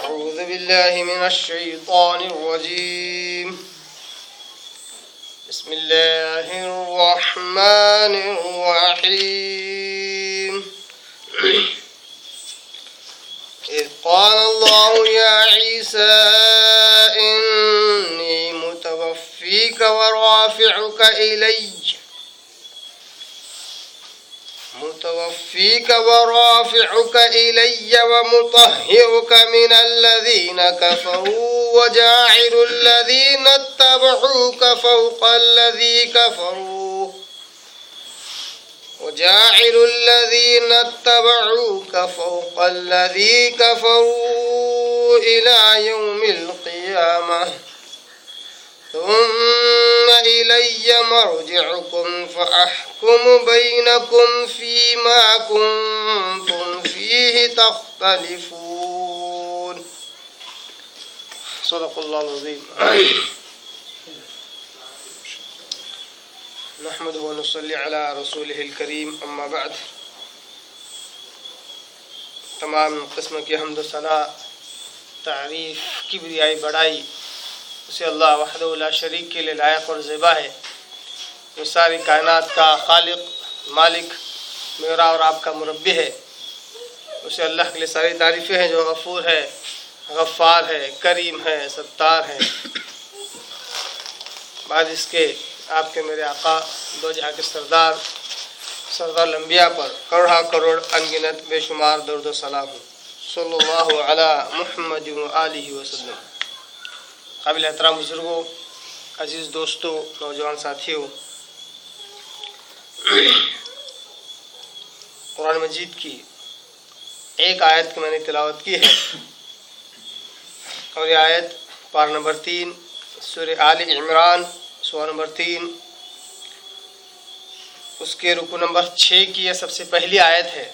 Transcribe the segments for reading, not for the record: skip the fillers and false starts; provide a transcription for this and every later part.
أعوذ بالله من الشيطان الرجيم بسم الله الرحمن الرحيم إذ قال الله يا عيسى إني متوفيك ورافعك إلي ومطهرك من الذين كفروا وجاعل الذين اتبعوك فوق الذي كفروا إلى يوم القيامة ثم إلي مرجعكم فأحكم بينكم فيما كنتم فيه تختلفون صدق الله العظيم نحمده ونصلي على رسوله الكريم اما بعد تمام قسم کی حمد و ثنا تعریف کبریائی بڑائی اسے اللہ وحدہ لا شریک کے لیے لائق اور زیبا ہے، جو ساری کائنات کا خالق مالک میرا اور آپ کا مربی ہے۔ اسے اللہ کے لیے ساری تعریفیں ہیں جو غفور ہے، غفار ہے، کریم ہے، ستار ہے۔ بعد اس کے آپ کے میرے آقا دو جہاں کے سردار الانبیاء پر کروڑا کروڑ انگنت بے شمار درود و سلام ہوں، صلی اللہ علی محمد و آلہ وسلم۔ قابل احترام بزرگوں، عزیز دوستوں، نوجوان ساتھیوں، قرآن مجید کی ایک آیت کی میں نے تلاوت کی ہے، اور یہ آیت پارہ نمبر 3 سورہ آل عمران سورہ نمبر 3 اس کے رکوع نمبر 6 کی یہ سب سے پہلی آیت ہے۔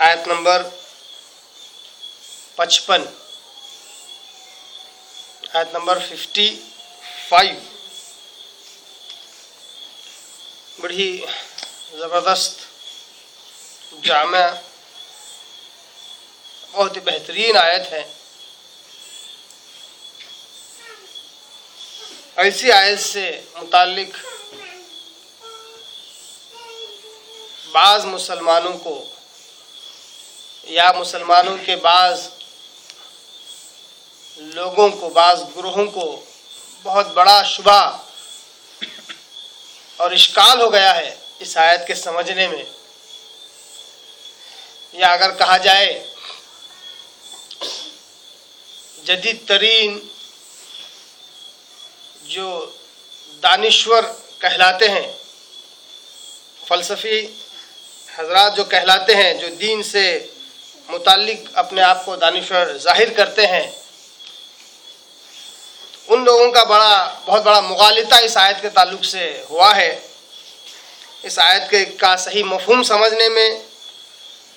آیت نمبر 55، آیت نمبر 55 بڑی زبردست، جامع، بہت ہی بہترین آیت ہے۔ ایسی آیت سے متعلق بعض مسلمانوں کو یا مسلمانوں کے بعض لوگوں کو، بعض گروہوں کو بہت بڑا شبہ اور اشکال ہو گیا ہے اس آیت کے سمجھنے میں، یا اگر کہا جائے جدید ترین جو دانشور کہلاتے ہیں، فلسفی حضرات جو کہلاتے ہیں، جو دین سے متعلق اپنے آپ کو دانشور ظاہر کرتے ہیں، ان لوگوں کا بہت بڑا مغالطہ اس آیت کے تعلق سے ہوا ہے۔ اس آیت کا صحیح مفہوم سمجھنے میں،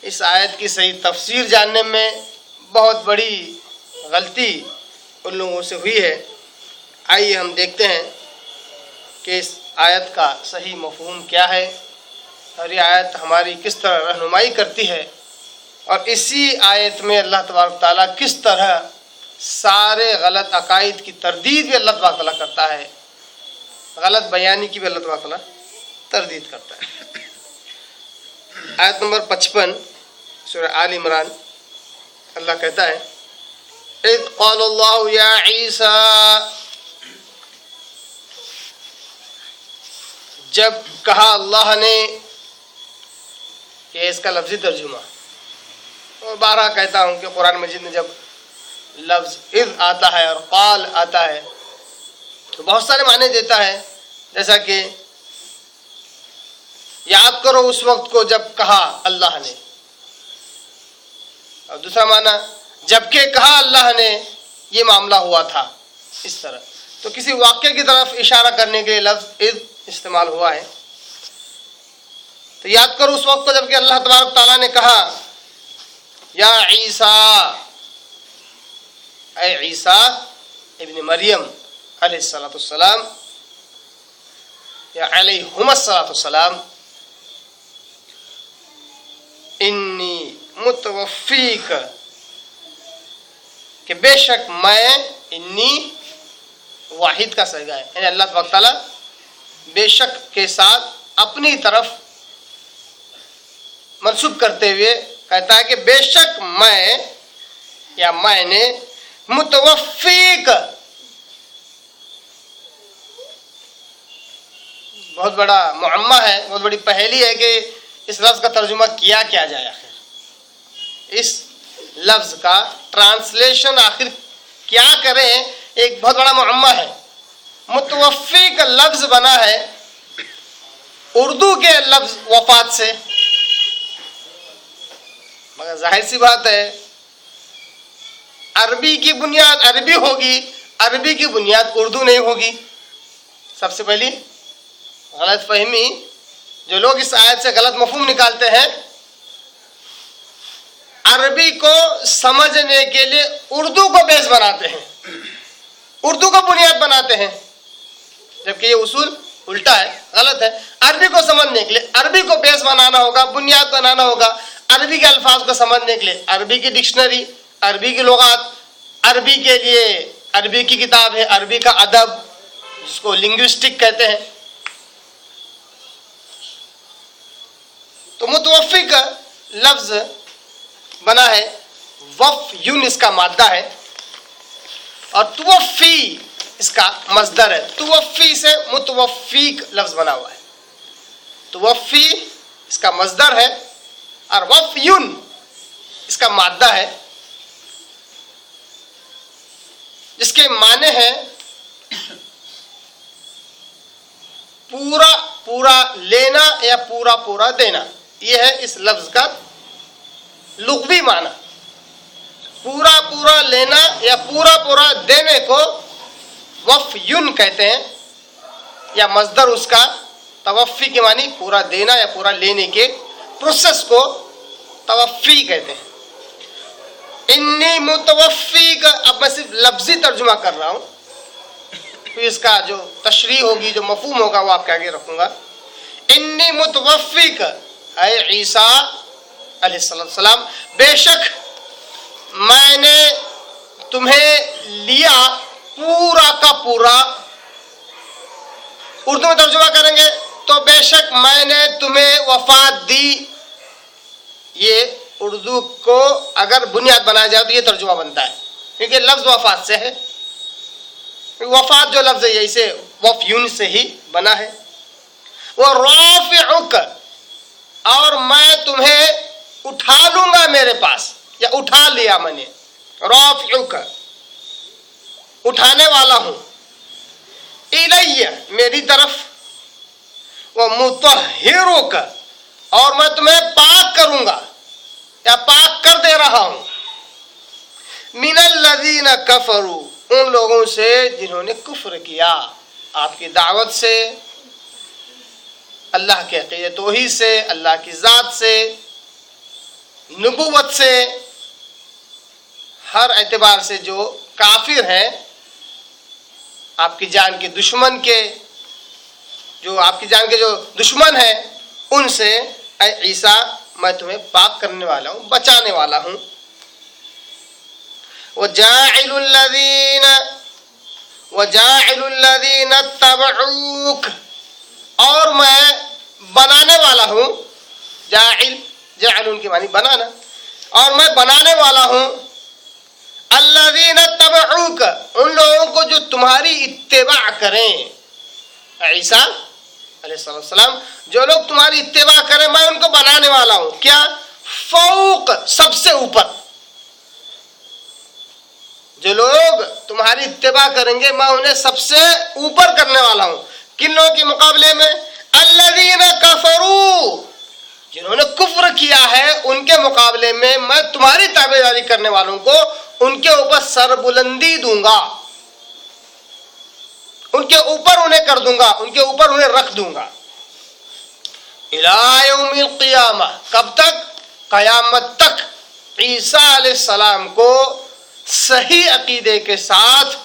اس آیت کی صحیح تفسیر جاننے میں بہت بڑی غلطی ان لوگوں سے ہوئی ہے۔ آئیے ہم دیکھتے ہیں کہ اس آیت کا صحیح مفہوم کیا ہے، اور یہ آیت ہماری کس طرح رہنمائی کرتی ہے، اور اسی آیت میں اللہ تبارک تعالیٰ کس طرح سارے غلط عقائد کی تردید بھی اللہ تبارک تعالیٰ کرتا ہے، غلط بیانی کی بھی اللہ تبارک تعالیٰ تردید کرتا ہے۔ آیت نمبر 55 سورہ آل عمران، اللہ کہتا ہے اذ قال اللہ یا عیسیٰ، جب کہا اللہ نے، یہ اس کا لفظی ترجمہ، اور بارہا کہتا ہوں کہ قرآن مجید میں جب لفظ اذ آتا ہے اور قال آتا ہے تو بہت سارے معنی دیتا ہے، جیسا کہ یاد کرو اس وقت کو جب کہا اللہ نے، اور دوسرا معنی جبکہ کہا اللہ نے یہ معاملہ ہوا تھا، اس طرح۔ تو کسی واقعے کی طرف اشارہ کرنے کے لیے لفظ اذ استعمال ہوا ہے۔ تو یاد کرو اس وقت کو جب کہ اللہ تبارک تعالیٰ نے کہا یا عیسیٰ، اے عیسیٰ ابن مریم علیہ السلام یا علیہم السلام، انی متوفیک، کہ بے شک میں انی واحد کا صیغہ ہے، یعنی اللہ تبارک تعالیٰ بے شک کے ساتھ اپنی طرف منسوب کرتے ہوئے کہتا ہے کہ بے شک میں یا میں نے متوفیق، بہت بڑا معمہ ہے، بہت بڑی پہیلی ہے کہ اس لفظ کا ترجمہ کیا جائے، آخر اس لفظ کا ٹرانسلیشن آخر کیا کریں، ایک بہت بڑا معمہ ہے۔ متوفی کا لفظ بنا ہے اردو کے لفظ وفات سے، مگر ظاہر سی بات ہے عربی کی بنیاد عربی ہوگی، عربی کی بنیاد اردو نہیں ہوگی۔ سب سے پہلی غلط فہمی، جو لوگ اس آیت سے غلط مفہوم نکالتے ہیں، عربی کو سمجھنے کے لیے اردو کو بیس بناتے ہیں، اردو کو بنیاد بناتے ہیں، جبکہ یہ اصول الٹا ہے، غلط ہے۔ عربی کو سمجھنے کے لیے عربی کو بیس بنانا ہوگا، بنیاد بنانا ہوگا، عربی کے الفاظ کو سمجھنے کے لیے عربی کی ڈکشنری، عربی کی لغات، عربی کے لیے عربی کی کتاب ہے، عربی کا ادب جس کو لنگوسٹک کہتے ہیں۔ تو متوفی کا لفظ بنا ہے وفیون، اس کا مادہ ہے، اور توفی اس کا مصدر ہے۔ توفی سے متوفیق لفظ بنا ہوا ہے، توفی اس کا مصدر ہے اور وفیون اس کا مادہ ہے، جس کے معنی ہے پورا پورا لینا یا پورا پورا دینا۔ یہ ہے اس لفظ کا لغوی معنی، پورا پورا لینا یا پورا پورا دینے کو وفیون کہتے ہیں، یا مصدر اس کا توفی کے معنی پورا دینا یا پورا لینے کے پروسیس کو توفی کہتے ہیں۔ انی متوفی کا اب میں صرف لفظی ترجمہ کر رہا ہوں، اس کا جو تشریح ہوگی، جو مفہوم ہوگا، وہ آپ کے آگے رکھوں گا۔ انی متوفی کا اے عیسیٰ علیہ السلام، بے شک میں نے تمہیں لیا پورا کا پورا۔ اردو میں ترجمہ کریں گے تو بے شک میں نے تمہیں وفات دی۔ یہ اردو کو اگر بنیاد بنایا جائے تو یہ ترجمہ بنتا ہے، کیونکہ لفظ وفات سے ہے، وفات جو لفظ ہے یہی سے وفیون سے ہی بنا ہے۔ وہ رافعک، اور میں تمہیں اٹھا لوں گا میرے پاس، یا اٹھا لیا میں نے، رافعک اٹھانے والا ہوں، الیہ میری طرف، وہ مطہرک، اور میں تمہیں پاک کروں گا یا پاک کر دے رہا ہوں، من الذین کفروا، ان لوگوں سے جنہوں نے کفر کیا آپ کی دعوت سے، اللہ کے عقیدے توحید سے، اللہ کی ذات سے، نبوت سے، ہر اعتبار سے جو کافر ہیں، آپ کی جان کے دشمن کے، جو آپ کی جان کے جو دشمن ہیں، ان سے اے عیسیٰ میں تمہیں پاک کرنے والا ہوں، بچانے والا ہوں۔ وَجَاعِلُ الَّذِينَ اتَّبَعُوكَ، اور میں بنانے والا ہوں، جاعل کے معنی بنانا، اور میں بنانے والا ہوں الَّذِينَ اتَّبَعُوكَ، ان لوگوں کو جو تمہاری اتباع کریں، عیسیٰ علیہ السلام، جو لوگ تمہاری اتباع کریں میں ان کو بنانے والا ہوں، کیا؟ فوق، سب سے اوپر، جو لوگ تمہاری اتباع کریں گے میں انہیں سب سے اوپر کرنے والا ہوں۔ کن لوگوں کے مقابلے میں؟ الذین کفروا، جنہوں نے کفر کیا ہے ان کے مقابلے میں میں تمہاری تابعداری کرنے والوں کو ان کے اوپر سر بلندی دوں گا، ان کے اوپر انہیں کر دوں گا، ان کے اوپر انہیں رکھ دوں گا۔ الی یوم القیامہ، کب تک؟ قیامت تک۔ عیسیٰ علیہ السلام کو صحیح عقیدے کے ساتھ،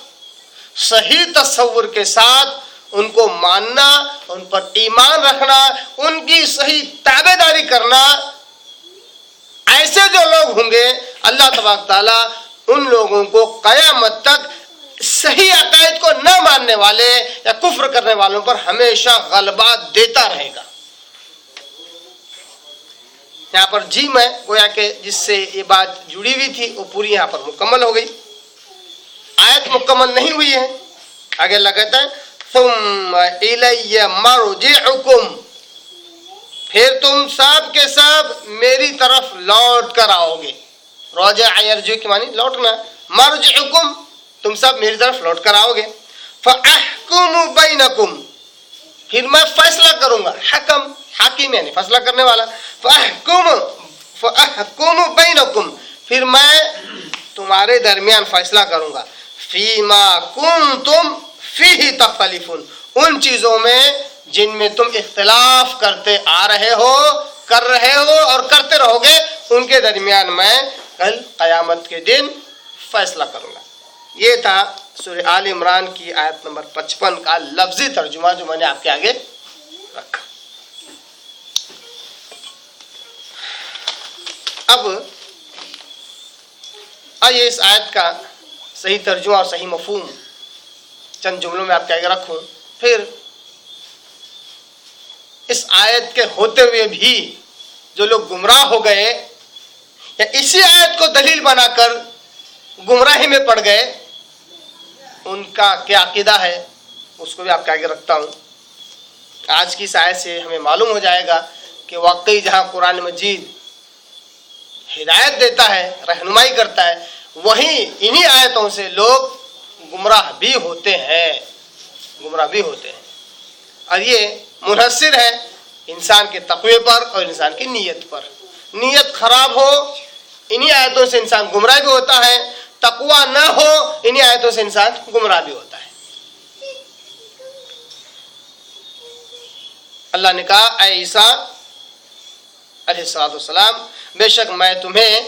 صحیح تصور کے ساتھ ان کو ماننا، ان پر ایمان رکھنا، ان کی صحیح تابعداری کرنا، ایسے جو لوگ ہوں گے اللہ تبارک تعالیٰ ان لوگوں کو قیامت تک صحیح عقائد کو نہ ماننے والے یا کفر کرنے والوں پر ہمیشہ غلبہ دیتا رہے گا. یہاں پر جیم ہے گویا کہ جس سے یہ بات جڑی ہوئی تھی وہ پوری یہاں پر مکمل ہو گئی. آیت مکمل نہیں ہوئی ہے. آگے اللہ کہتا ہے ثم الی مرجعکم، پھر تم سب کے سب میری طرف لوٹ کر آؤ گے. رجع یرجع کی معنی لوٹنا. مرجعکم، تم سب میری طرف لوٹ کر آؤ گے. فاحکم بینکم، پھر میں فیصلہ کروں گا. حکم حاکم یعنی فیصلہ کرنے والا. فاحکم بینکم، پھر میں تمہارے درمیان فیصلہ کروں گا. فیما کنتم فیہ تختلفون، ان چیزوں میں جن میں تم اختلاف کرتے آ رہے ہو، کر رہے ہو اور کرتے رہو گے، ان کے درمیان میں کل قیامت کے دن فیصلہ کروں گا. یہ تھا سورہ آل عمران کی آیت نمبر 55 کا لفظی ترجمہ جو میں نے آپ کے آگے رکھا. اب آئیے اس آیت کا صحیح ترجمہ اور صحیح مفہوم چند جملوں میں آپ کے آگے رکھوں. پھر اس آیت کے ہوتے ہوئے بھی جو لوگ گمراہ ہو گئے یا اسی آیت کو دلیل بنا کر گمراہی میں پڑ گئے، ان کا کیا عقیدہ ہے اس کو بھی آپ کے آگے رکھتا ہوں. آج کی اس آیت سے ہمیں معلوم ہو جائے گا کہ واقعی جہاں قرآن مجید ہدایت دیتا ہے، رہنمائی کرتا ہے، وہیں انہی آیتوں سے لوگ گمراہ بھی ہوتے ہیں. اور یہ منحصر ہے انسان کے تقوی پر اور انسان کی نیت پر. نیت خراب ہو انہی آیتوں سے انسان گمراہ بھی ہوتا ہے، تقوی نہ ہو انہی آیتوں سے انسان گمراہ بھی ہوتا ہے. اللہ نے کہا اے عیسیٰ علیہ السلام، بے شک میں تمہیں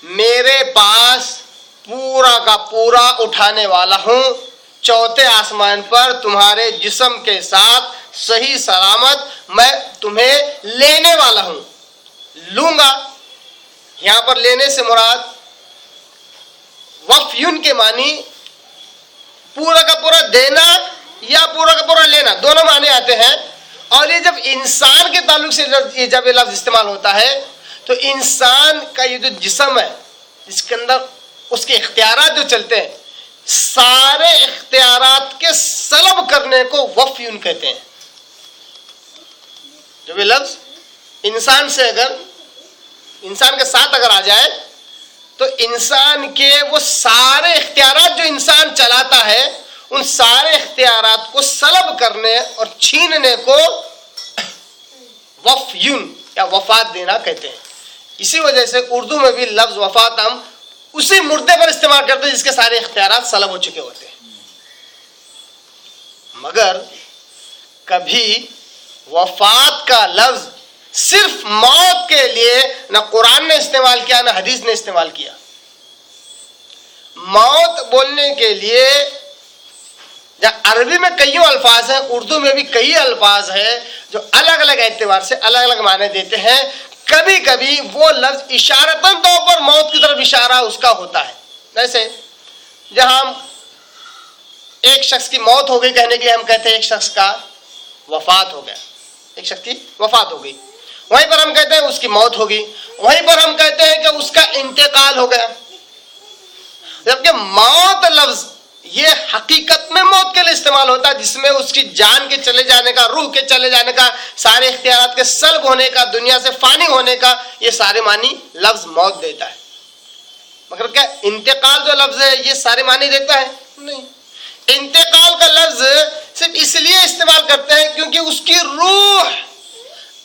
میرے پاس پورا کا پورا اٹھانے والا ہوں، چوتھے آسمان پر تمہارے جسم کے ساتھ صحیح سلامت میں تمہیں لینے والا ہوں. لوں گا، یہاں پر لینے سے مراد وفیون کے معنی پورا کا پورا دینا یا پورا کا پورا لینا، دونوں معنی آتے ہیں. اور یہ جب انسان کے تعلق سے جب یہ لفظ استعمال ہوتا ہے تو انسان کا یہ جو جسم ہے جس کے اندر اس کے اختیارات جو چلتے ہیں، سارے اختیارات کے سلب کرنے کو وفیون کہتے ہیں. جب یہ لفظ انسان کے ساتھ اگر آ جائے تو انسان کے وہ سارے اختیارات جو انسان چلاتا ہے، ان سارے اختیارات کو سلب کرنے اور چھیننے کو وفیون یا وفات دینا کہتے ہیں. اسی وجہ سے اردو میں بھی لفظ وفات ہم اسی مردے پر استعمال کرتے ہیں جس کے سارے اختیارات سلب ہو چکے ہوتے ہیں. مگر کبھی وفات کا لفظ صرف موت کے لیے نہ قرآن نے استعمال کیا نہ حدیث نے استعمال کیا. موت بولنے کے لیے عربی میں کئی الفاظ ہیں، اردو میں بھی کئی الفاظ ہیں جو الگ الگ اعتبار سے الگ الگ معنی دیتے ہیں. کبھی کبھی وہ لفظ اشارتاً طور پر موت کی طرف اشارہ اس کا ہوتا ہے. جیسے جہاں ایک شخص کی موت ہو گئی کہنے کے لیے ہم کہتے ہیں ایک شخص کا وفات ہو گیا، ایک شخص کی وفات ہو گئی. وہیں پر ہم کہتے ہیں اس کی موت ہوگی. وہیں پر ہم کہتے ہیں کہ اس کا انتقال ہو گیا. جبکہ موت لفظ یہ حقیقت میں موت کے لیے استعمال ہوتا ہے جس میں اس کی جان کے چلے جانے کا، روح کے چلے جانے کا، سارے اختیارات کے سلب ہونے کا، دنیا سے فانی ہونے کا، یہ سارے معنی لفظ موت دیتا ہے. مگر کیا انتقال جو لفظ ہے یہ سارے معنی دیتا ہے؟ نہیں. انتقال کا لفظ صرف اس لیے استعمال کرتے ہیں کیونکہ اس کی روح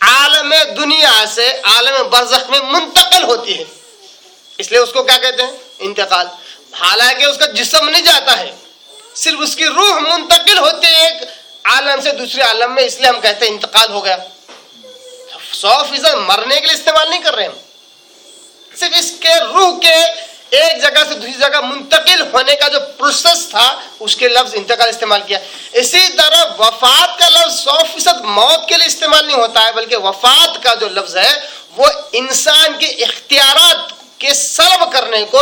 عالم دنیا سے عالم برزخ میں منتقل ہوتی ہے، اس لیے اس کو کیا کہتے ہیں؟ انتقال. حالانکہ اس کا جسم نہیں جاتا ہے، صرف اس کی روح منتقل ہوتی ہے ایک عالم سے دوسرے عالم میں، اس لیے ہم کہتے ہیں انتقال ہو گیا. 100% مرنے کے لیے استعمال نہیں کر رہے ہم، صرف اس کے روح کے ایک جگہ سے دوسری جگہ منتقل ہونے کا جو پروسیس تھا اس کے لفظ انتقال استعمال کیا. اسی طرح وفات کا لفظ 100% موت کے لیے استعمال نہیں ہوتا ہے، بلکہ وفات کا جو لفظ ہے وہ انسان کے اختیارات کے سلب کرنے کو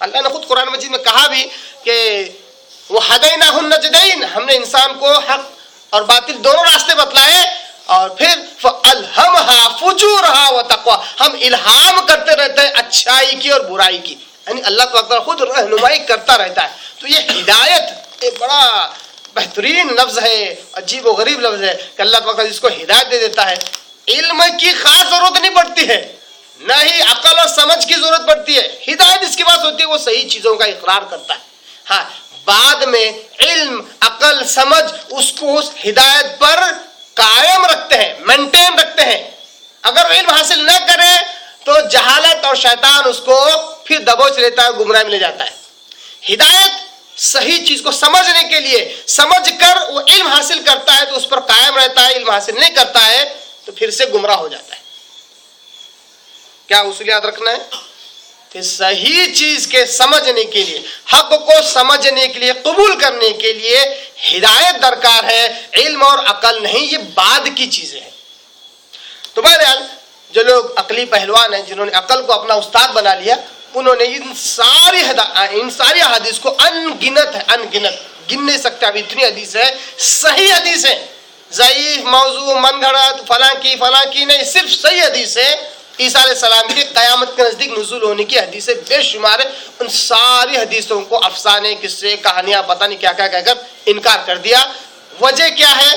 اللہ نے خود قرآن مجید میں کہا بھی کہ وہ ہدیناہ النجدین، ہم نے انسان کو حق اور باطل دونوں راستے بتلائے، اور پھر فَأَلْهَمْهَا فُجُورَهَا وَتَقْوَاهَا، ہم الہام کرتے رہتے ہیں اچھائی کی اور برائی کی، یعنی اللہ تعالیٰ خود رہنمائی کرتا رہتا ہے۔ تو یہ ہدایت ایک بڑا بہترین لفظ ہے، عجیب و غریب لفظ ہے کہ اللہ تعالیٰ جس کو ہدایت دے دیتا ہے، علم کی خاص ضرورت نہیں پڑتی ہے، نہ ہی عقل اور سمجھ کی ضرورت پڑتی ہے، ہدایت اس کے پاس ہوتی ہے، وہ صحیح چیزوں کا اقرار کرتا ہے۔ ہاں بعد میں علم، عقل، سمجھ اس کو اس ہدایت پر قائم رکھتے ہیں، مینٹین رکھتے ہیں۔ اگر علم حاصل نہ کرے تو جہالت اور شیطان اس کو پھر دبوچ لیتا ہے، گمراہ میں لے جاتا ہے۔ ہدایت صحیح چیز کو سمجھنے کے لیے، سمجھ کر وہ علم حاصل کرتا ہے تو اس پر قائم رہتا ہے، علم حاصل نہیں کرتا ہے تو پھر سے گمراہ ہو جاتا ہے۔ کیا اصول یاد رکھنا ہے کہ صحیح چیز کے سمجھنے کے لیے، حق کو سمجھنے کے لیے، قبول کرنے کے لیے ہدایت درکار ہے، علم اور عقل نہیں، یہ بعد کی چیزیں ہیں۔ تو بہرحال جو لوگ عقلی پہلوان ہیں، جنہوں نے عقل کو اپنا استاد بنا لیا، انہوں نے ان ساری حدیث کو انگنت گن نہیں سکتے، اب اتنی حدیث ہے، صحیح حدیث ہے، ضعیف، موضوع، من گھڑت، فلاں کی نہیں، صرف صحیح حدیث ہے۔ عیسیٰ علیہ السلام کے قیامت کے نزدیک نزول ہونے کی حدیثیں بے شمار ہے، ان ساری حدیثوں کو افسانے، قصے، کہانیاں، پتہ نہیں کیا کیا کہہ کر انکار کر دیا۔ وجہ کیا ہے؟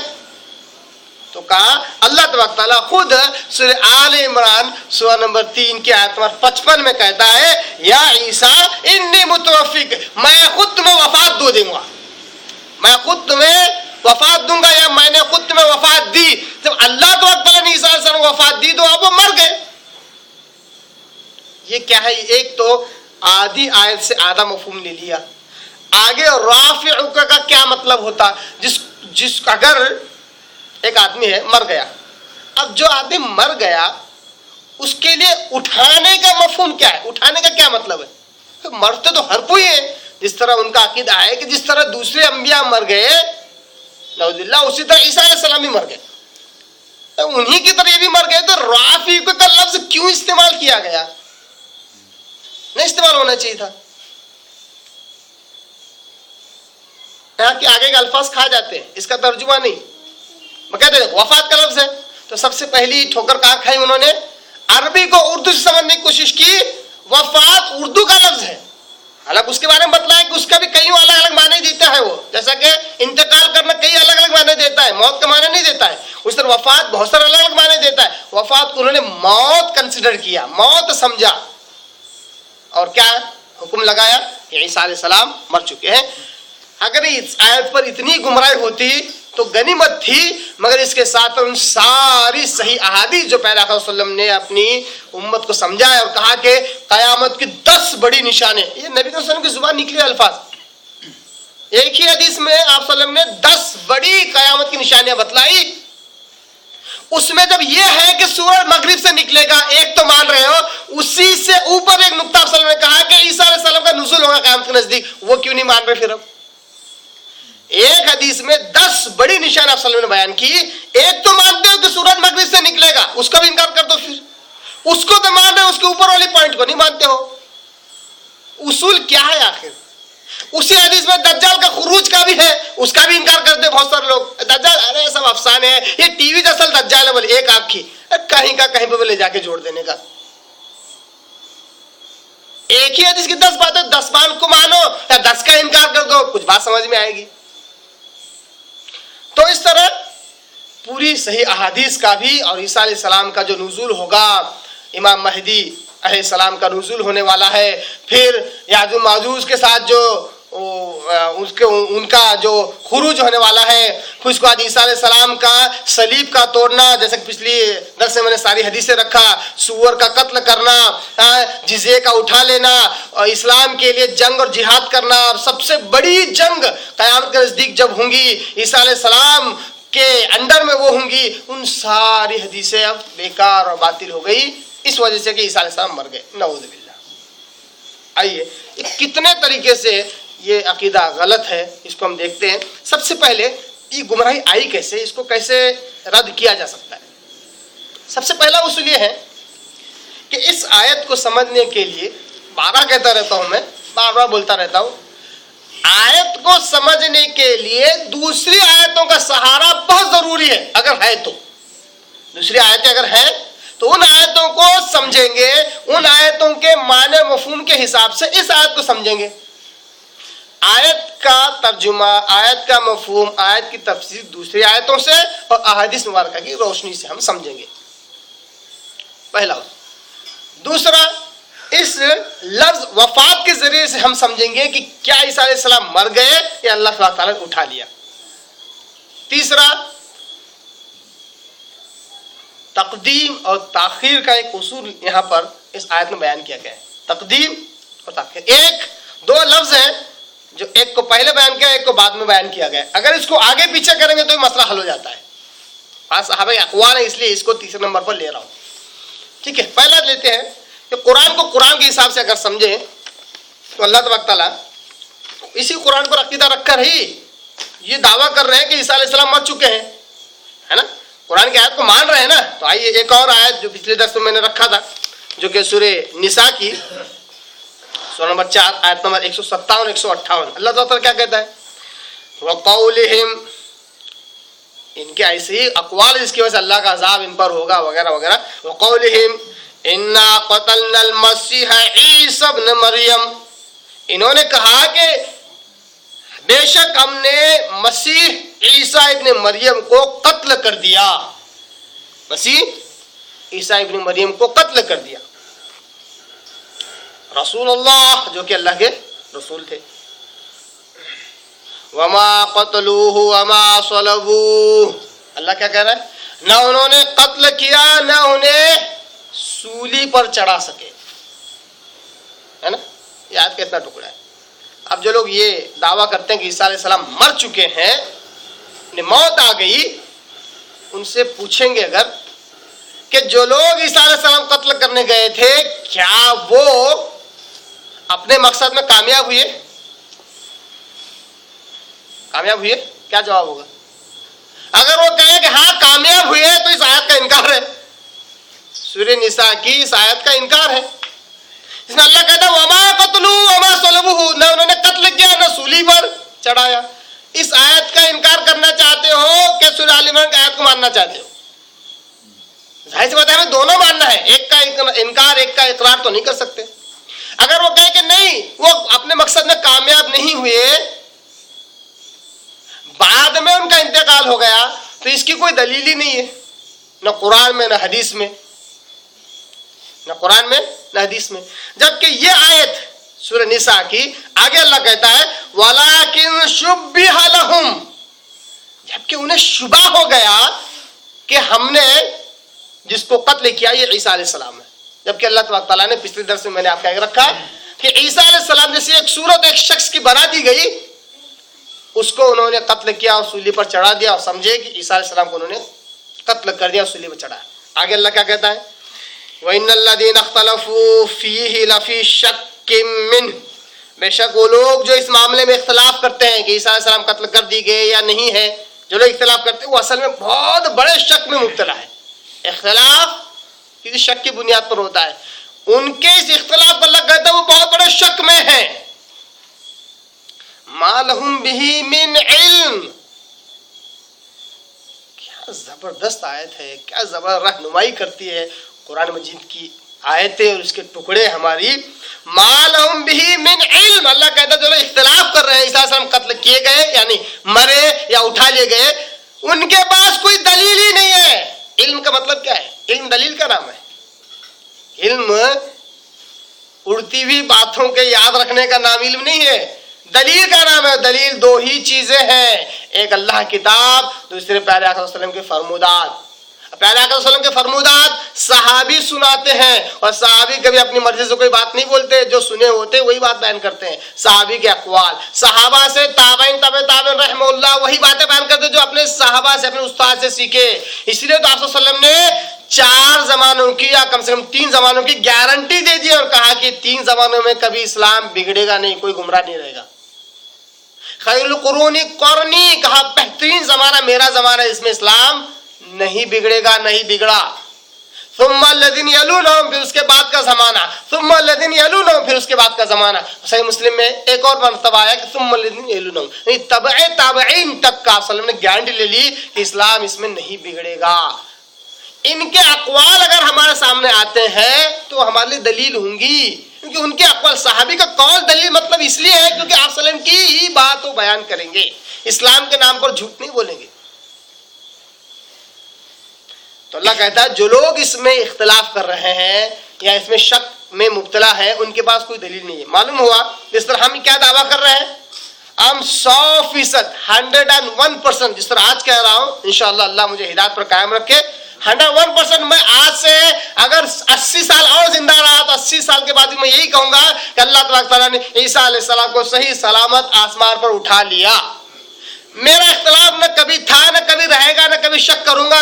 تو کہا اللہ تبارک تعالیٰ خود سورہ آل عمران سورہ نمبر 3 کی آیت نمبر 55 میں کہتا ہے، یا عیسیٰ انی متوفیک، میں خود تمہیں وفات دوں گا، میں خود تمہیں وفات دوں گا، یا میں نے خود تمہیں وفات دی۔ جب اللہ تبارک تعالیٰ نے عیسیٰ علیہ السلام کو وفات دی تو اب وہ مر گئے۔ یہ کیا ہے؟ ایک تو آدھی آیت سے آدھا مفہوم لے لیا۔ آگے رافع کا کیا مطلب ہوتا؟ جس اگر ایک آدمی ہے مر گیا، اب جو آدمی مر گیا اس کے لیے اٹھانے کا مفہوم کیا ہے؟ اٹھانے کا کیا مطلب ہے؟ مرتے تو ہر کوئی ہے، جس طرح ان کا عقیدہ ہے کہ جس طرح دوسرے انبیاء مر گئے نعوذ باللہ، اسی طرح عیسیٰ علیہ السلام بھی مر گئے، انہی کی طرح یہ بھی مر گئے۔ تو رافع کا لفظ کیوں استعمال کیا گیا؟ نہیں استعمال ہونا چاہیے تھا۔ یہاں کے آگے کے الفاظ کھا جاتے ہیں، اس کا ترجمہ نہیں، میں کہتے ہیں وفات کا لفظ ہے، تو سب سے پہلی ٹھوکر کہاں کھائی انہوں نے؟ عربی کو اردو سے سمجھنے کی کوشش کی۔ وفات اردو کا لفظ ہے، حالانکہ اس کے بارے میں بتلایا کہ اس کا بھی کئی الگ الگ معنی دیتا ہے، وہ جیسا کہ انتقال کرنا کئی الگ الگ معنی دیتا ہے، موت کا معنی نہیں دیتا ہے، اس طرح وفات بہت سارے الگ الگ معنی دیتا ہے۔ وفات کو انہوں نے موت کنسیڈر کیا، موت سمجھا، اور کیا حکم لگایا کہ عیسیٰ علیہ السلام مر چکے ہیں۔ اگر اس آیت پر اتنی گمراہی ہوتی تو غنیمت تھی، مگر اس کے ساتھ ان ساری صحیح احادیث جو پیغمبر صلی اللہ علیہ وسلم نے اپنی امت کو سمجھایا اور کہا کہ قیامت کی 10 بڑی نشانیں، یہ نبی صلی اللہ علیہ وسلم کی زبان نکلی الفاظ، ایک ہی حدیث میں آپ صلی اللہ علیہ وسلم نے 10 بڑی قیامت کی نشانیاں بتلائی۔ اس میں جب یہ ہے کہ سورج مغرب سے نکلے گا، ایک تو مان رہے ہو، اسی سے اوپر ایک نقطہ آپ صلی اللہ علیہ وسلم نے کہا کہ عیسیٰ علیہ السلام کا نزول ہوگا قیامت کے نزدیک، وہ کیوں نہیں مان رہے پھر؟ اب ایک حدیث میں 10 بڑی نشان آپ صلی اللہ علیہ وسلم نے بیان کی، ایک تو مانتے ہو کہ سورج مغرب سے نکلے گا، اس کا بھی انکار کر دو، پھر اس کو تو مان رہے ہو، اس کے اوپر والی پوائنٹ کو نہیں مانتے ہو۔ اصول کیا ہے آخر؟ اسی حدیث میں دجال کا خروج کا بھی ہے، اس کا بھی انکار کرتے بہت سارے لوگ، دجال ارے سب افسانے ہیں، یہ ٹی وی اصل دجال ہے، بولے ایک آنکھ کی، کہیں کا کہیں پہ لے جا کے جوڑ دینے کا۔ ایک ہی حدیث کی 10 باتیں، 10 بات کو مانو یا 10 کا انکار کر دو، کچھ بات سمجھ میں آئے گی؟ تو اس طرح پوری صحیح احادیث کا بھی، اور عیسیٰ علیہ السلام کا جو نزول ہوگا، امام مہدی علیہ السلام کا نزول ہونے والا ہے، پھر یاجوج و ماجوج کے ساتھ جو ان کا جو خروج ہونے والا ہے، پھر اس کے بعد عیسیٰ علیہ السلام کا صلیب کا توڑنا، جیسے کہ پچھلی درس میں نے ساری حدیثیں رکھا، سور کا قتل کرنا، جزیے کا اٹھا لینا، اور اسلام کے لیے جنگ اور جہاد کرنا، اور سب سے بڑی جنگ قیامت کے نزدیک جب ہوں گی، عیسیٰ علیہ السلام کے انڈر میں وہ ہوں گی، ان ساری حدیثیں اب بیکار اور باطل ہو گئی، اس وجہ سے کہ عیسیٰ علیہ السلام مر گئے، نعوذ باللہ۔ آئیے کتنے طریقے سے یہ عقیدہ غلط ہے، اس کو ہم دیکھتے ہیں۔ سب سے پہلے یہ گمراہی آئی کیسے، اس کو کیسے رد کیا جا سکتا ہے؟ سب سے پہلا اصول یہ ہے کہ اس آیت کو سمجھنے کے لیے، بارہ کہتا رہتا ہوں میں، بار بار بولتا رہتا ہوں، آیت کو سمجھنے کے لیے دوسری آیتوں کا سہارا بہت ضروری ہے. اگر ہے تو دوسری آیتیں اگر ہیں تو ان آیتوں کو سمجھیں گے، ان آیتوں کے معنی مفہوم کے حساب سے اس آیت کو سمجھیں گے. آیت کا ترجمہ، آیت کا مفہوم، آیت کی تفسیر دوسری آیتوں سے اور احادیث مبارکہ کی روشنی سے ہم سمجھیں گے. پہلا. دوسرا، اس لفظ وفات کے ذریعے سے ہم سمجھیں گے کہ کیا عیسیٰ علیہ السلام مر گئے یا اللہ تعالیٰ نے اٹھا لیا. تیسرا، تقدیم اور تاخیر کا ایک اصول یہاں پر اس آیت میں بیان کیا گیا ہے. تقدیم اور تاخیر ایک دو لفظ ہیں جو ایک کو پہلے بیان کیا، ایک کو بعد میں بیان کیا گیا. اگر اس کو آگے پیچھے کریں گے تو یہ مسئلہ حل ہو جاتا ہے. صحابہ اقوال ہے، اس لیے اس کو تیسرے نمبر پر لے رہا ہوں. ٹھیک ہے، پہلا لیتے ہیں کہ قرآن کو قرآن کے حساب سے اگر سمجھیں تو اللہ تبارک تعالیٰ اسی قرآن پر عقیدہ رکھ کر ہی یہ دعویٰ کر رہے ہیں کہ عیسیٰ علیہ السلام مر چکے ہیں، ہے نا. قرآن کی آیت کو مان رہے ہیں نا. تو آئیے ایک اور آیت جو پچھلے درس میں میں نے رکھا تھا، جو کہ سورہ نساء کی سورہ نمبر 4 آیت نمبر 157 158. اللہ تعالیٰ کیا کہتا ہے؟ وَقَوْلِهِمْ، ان کے ایسے ہی اقوال جس کی وجہ سے اللہ کا عذاب ان پر ہوگا وغیرہ وغیرہ. وَقَوْلِهِمْ اِنَّا قَتَلْنَا الْمَسِيحَ عِيسَى ابْنَ مَرْيَمَ، انہوں نے کہا کہ بے شک ہم نے مسیح عیسیٰ ابن مریم کو قتل کر دیا. مسیح عیسیٰ ابن مریم کو قتل کر دیا. رسول اللہ، جو کہ اللہ کے رسول تھے. وما قتلوه وما صلبوه، اللہ کیا کہہ رہا ہے؟ نہ انہوں نے قتل کیا، نہ انہیں سولی پر چڑھا سکے، ہے نا. یہ آیت کا اتنا ٹکڑا ہے. اب جو لوگ یہ دعویٰ کرتے ہیں کہ عیسیٰ علیہ السلام مر چکے ہیں، انہیں موت آ گئی، ان سے پوچھیں گے اگر کہ جو لوگ عیسیٰ علیہ السلام قتل کرنے گئے تھے کیا وہ اپنے مقصد میں کامیاب ہوئے؟ کامیاب ہوئے؟ کیا جواب ہوگا؟ اگر وہ کہیں کہ ہاں کامیاب ہوئے تو اس آیت کا انکار ہے، سورہ نساء کی اس آیت کا انکار ہے. اس میں اللہ کہتا ہے وما قتلوا وما صلبوه، نہ انہوں نے قتل کیا نہ سولی پر چڑھایا. اس آیت کا انکار کرنا چاہتے ہو کہ سورہ آل عمران کی آیت کو ماننا چاہتے ہو؟ ظاہر سی بات ہے ہمیں دونوں ماننا ہے، ایک کا انکار ایک کا اقرار تو نہیں کر سکتے. اگر وہ کہے کہ نہیں وہ اپنے مقصد میں کامیاب نہیں ہوئے، بعد میں ان کا انتقال ہو گیا، تو اس کی کوئی دلیل ہی نہیں ہے، نہ قرآن میں نہ حدیث میں، نہ قرآن میں نہ حدیث میں. جبکہ یہ آیت سورہ نساء کی آگے اللہ کہتا ہے وَلَكِنْ شُبِّهَ لَهُمْ، جبکہ انہیں شبہ ہو گیا کہ ہم نے جس کو قتل کیا یہ عیسیٰ علیہ السلام ہے. جبکہ اللہ تبارک تعالیٰ نے پچھلے درس میں نے آپ کا رکھا کہ عیسیٰ علیہ السلام جیسی ایک صورت ایک شخص کی بنا دی گئی، اس کو انہوں نے قتل کیا اور سولی پر چڑھا دیا، اور سمجھے کہ عیسیٰ علیہ السلام کو انہوں نے قتل کر دیا اور سولی پر چڑھایا. آگے اللہ کیا کہتا ہے وَإِنَّ الَّذِينَ اخْتَلَفُوا فِيهِ لَفِي شَكٍّ مِّنْهُ، بے شک وہ لوگ جو اس معاملے میں اختلاف کرتے ہیں کہ عیسیٰ علیہ السلام قتل کر دی گئے یا نہیں ہے، جو لوگ اختلاف کرتے ہیں وہ اصل میں بہت بڑے شک میں مبتلا ہے. اختلاف کسی شک کی بنیاد پر ہوتا ہے، ان کے اس اختلاف پر اللہ کہتا ہے وہ بہت بڑے شک میں ہیں. مَا لَهُمْ بِهِ مِنْ عِلْمٍ، کیا زبردست آیت ہے، کیا زبردست رہنمائی کرتی ہے قرآن مجید کی آیتیں اور اس کے ٹکڑے ہماری. مَا لَهُمْ بِهِ مِنْ عِلْمٍ، اللہ کہتا ہے جو لوگ اختلاف کر رہے ہیں عیسیٰ علیہ السلام قتل کیے گئے یعنی مرے یا اٹھا لیے گئے، ان کے پاس کوئی دلیل ہی نہیں ہے. علم کا مطلب کیا ہے؟ علم دلیل کا نام ہے. علم اڑتی ہوئی باتوں کے یاد رکھنے کا نام علم نہیں ہے، دلیل کا نام ہے. دلیل دو ہی چیزیں ہیں، ایک اللہ کی کتاب، دوسرے پیارے آقا صلی اللہ علیہ وسلم کے فرمودات. پیارے آقا صلی اللہ علیہ وسلم کے فرمودات صحابی سناتے ہیں، اور صحابی کبھی اپنی مرضی سے کوئی بات نہیں بولتے، جو سنے ہوتے وہی بات بیان کرتے ہیں. صحابی کے اقوال، صحابہ سے تابعین تبع تابعین رحمہ اللہ وہی باتیں بیان کرتے جو اپنے صحابہ سے اپنے استاد سے سیکھے. اس لیے تو آپ صلی اللہ علیہ وسلم نے 4 زمانوں کی یا کم سے کم 3 زمانوں کی گارنٹی دے دی اور کہا کہ 3 زمانوں میں کبھی اسلام بگڑے گا نہیں، کوئی گمراہ نہیں رہے گا. خیر القرون قرنی، کہا بہترین زمانہ میرا زمانہ، اس میں اسلام نہیں بگڑے گا، نہیں بگڑا. ثم الذین یلونہم، پھر اس کے بعد کا کا زمانہ، ثم الذین یلونہم، پھر اس کے بعد کا زمانہ۔ صحیح مسلم میں ایک اور مرتبہ آیا کہ ثم الذین یلونہم، یعنی تبع تابعین تک کا صلی اللہ علیہ وسلم نے گارنٹی لے لی کہ اسلام اس میں نہیں بگڑے گا۔ ان کے اقوال اگر ہمارے سامنے آتے ہیں تو ہمارے لیے دلیل ہوں گی، کیونکہ ان کے اقوال، صحابی کا قول دلیل مطلب اس لیے ہے کیونکہ آپ صلی اللہ علیہ وسلم کی ہی بات وہ بیان کریں گے، اسلام کے نام پر جھوٹ نہیں بولیں گے۔ تو اللہ کہتا ہے جو لوگ اس میں اختلاف کر رہے ہیں یا اس میں شک میں مبتلا ہے ان کے پاس کوئی دلیل نہیں ہے۔ معلوم ہوا جس طرح ہم کیا دعویٰ کر رہے ہیں، ہم 100%، 101%، جس طرح آج کہہ رہا ہوں، انشاءاللہ اللہ مجھے ہدایت پر قائم رکھے، 101% میں آج سے اگر 80 سال اور زندہ رہا تو 80 سال کے بعد بھی میں یہی کہوں گا کہ اللہ تبارک تعالیٰ نے عیسیٰ علیہ السلام کو صحیح سلامت آسمان پر اٹھا لیا۔ میرا اختلاف نہ کبھی تھا، نہ کبھی رہے گا، نہ کبھی شک کروں گا،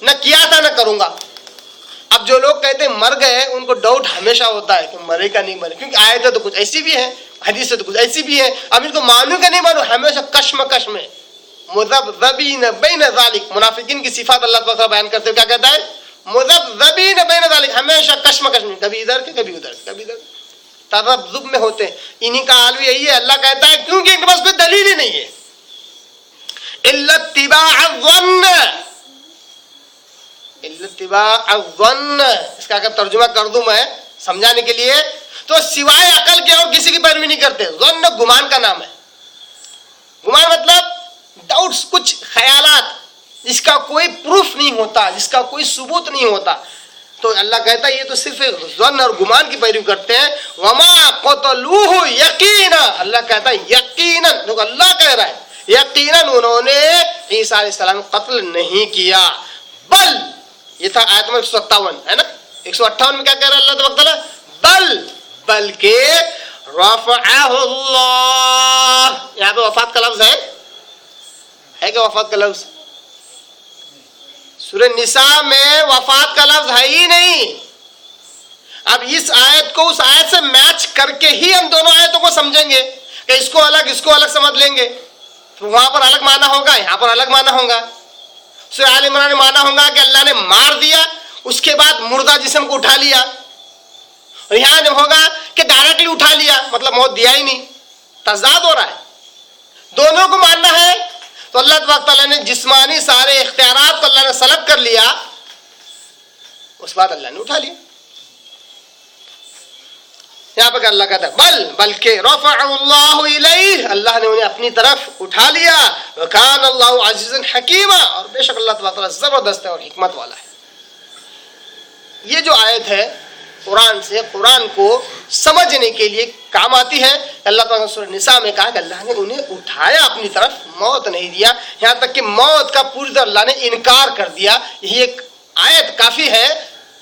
نہ کیا تھا، نہ کروں گا۔ اب جو لوگ کہتے ہیں مر گئے، ان کو ڈاؤٹ ہمیشہ ہوتا ہے کہ مرے کا نہیں مرے، کیونکہ آیتیں تو کچھ ایسی بھی ہیں، حدیث تو کچھ ایسی بھی ہیں، اب ان کو معلوم کا نہیں معلوم، ہمیشہ کشمکش میں مذبذبین بین ذالک۔ منافقین کی صفات اللہ تعالیٰ بیان کرتے ہوئے کیا کہتا ہے، مذبذبین بین ذالک، ہمیشہ کشمکش میں، کبھی ادھر کے کبھی ادھر، کبھی ادھر، تذبذب میں ہوتے ہیں۔ انہی کا حال بھی یہی ہے۔ اللہ کہتا ہے کیونکہ ان کے پاس کوئی دلیل ہی نہیں ہے، الا اتباع الظن، الا اتباع الظن، اس کا اگر ترجمہ کر دوں میں سمجھانے کے لیے تو سوائے عقل کے اور کسی کی پیروی نہیں کرتے۔ ظن گمان کا نام ہے۔ گمان مطلب ڈاؤٹس، کچھ خیالات جس کا کوئی پروف نہیں ہوتا، جس کا کوئی ثبوت نہیں ہوتا۔ تو اللہ کہتا ہے یہ تو صرف ظن اور گمان کی پیروی کرتے ہیں۔ وما قتلوہ یقینا، اللہ کہتا ہے یقینا، دیکھو اللہ کہہ رہا ہے یقیناً انہوں نے عیسیٰ علیہ السلام قتل نہیں کیا، بل، یہ تھا آیت نمبر 157 ہے نا، 158 میں کیا کہہ رہا ہے اللہ تبارک تعالیٰ، بل، بلکہ رفعہ اللہ، یہاں پہ وفات کا لفظ ہے کہ وفات کا لفظ سورہ نساء میں وفات کا لفظ ہے ہی نہیں۔ اب اس آیت کو اس آیت سے میچ کر کے ہی ہم دونوں آیتوں کو سمجھیں گے کہ اس کو الگ سمجھ لیں گے، تو وہاں پر الگ معنی ہوگا، یہاں پر الگ معنی ہوگا۔ سورہ آل عمران میں معنی ہوگا کہ اللہ نے مار دیا، اس کے بعد مردہ جسم کو اٹھا لیا، اور یہاں جب ہوگا کہ ڈائریکٹلی اٹھا لیا، مطلب موت دیا ہی نہیں، تضاد ہو رہا ہے۔ دونوں کو ماننا ہے تو اللہ تبارک تعالیٰ نے جسمانی سارے اختیارات کو اللہ نے سلب کر لیا، اس بعد اللہ نے اٹھا لیا۔ یہاں پر اللہ کہتا ہے بلکہ رفع اللہ الیہ، اللہ نے انہیں اپنی طرف اٹھا لیا، وکان اللہ عزیزا حکیما، اور بے شک اللہ تبارک تعالیٰ زبردست ہے اور حکمت والا ہے۔ یہ جو آیت ہے قرآن سے، قرآن کو سمجھنے کے لیے کام آتی ہے۔ اللہ تعالیٰ نے سورہ نساء میں کہا کہ اللہ نے انہیں اٹھایا اپنی طرف، موت نہیں دیا، یہاں تک کہ موت کا پوری طرح اللہ نے انکار کر دیا۔ یہی ایک آیت کافی ہے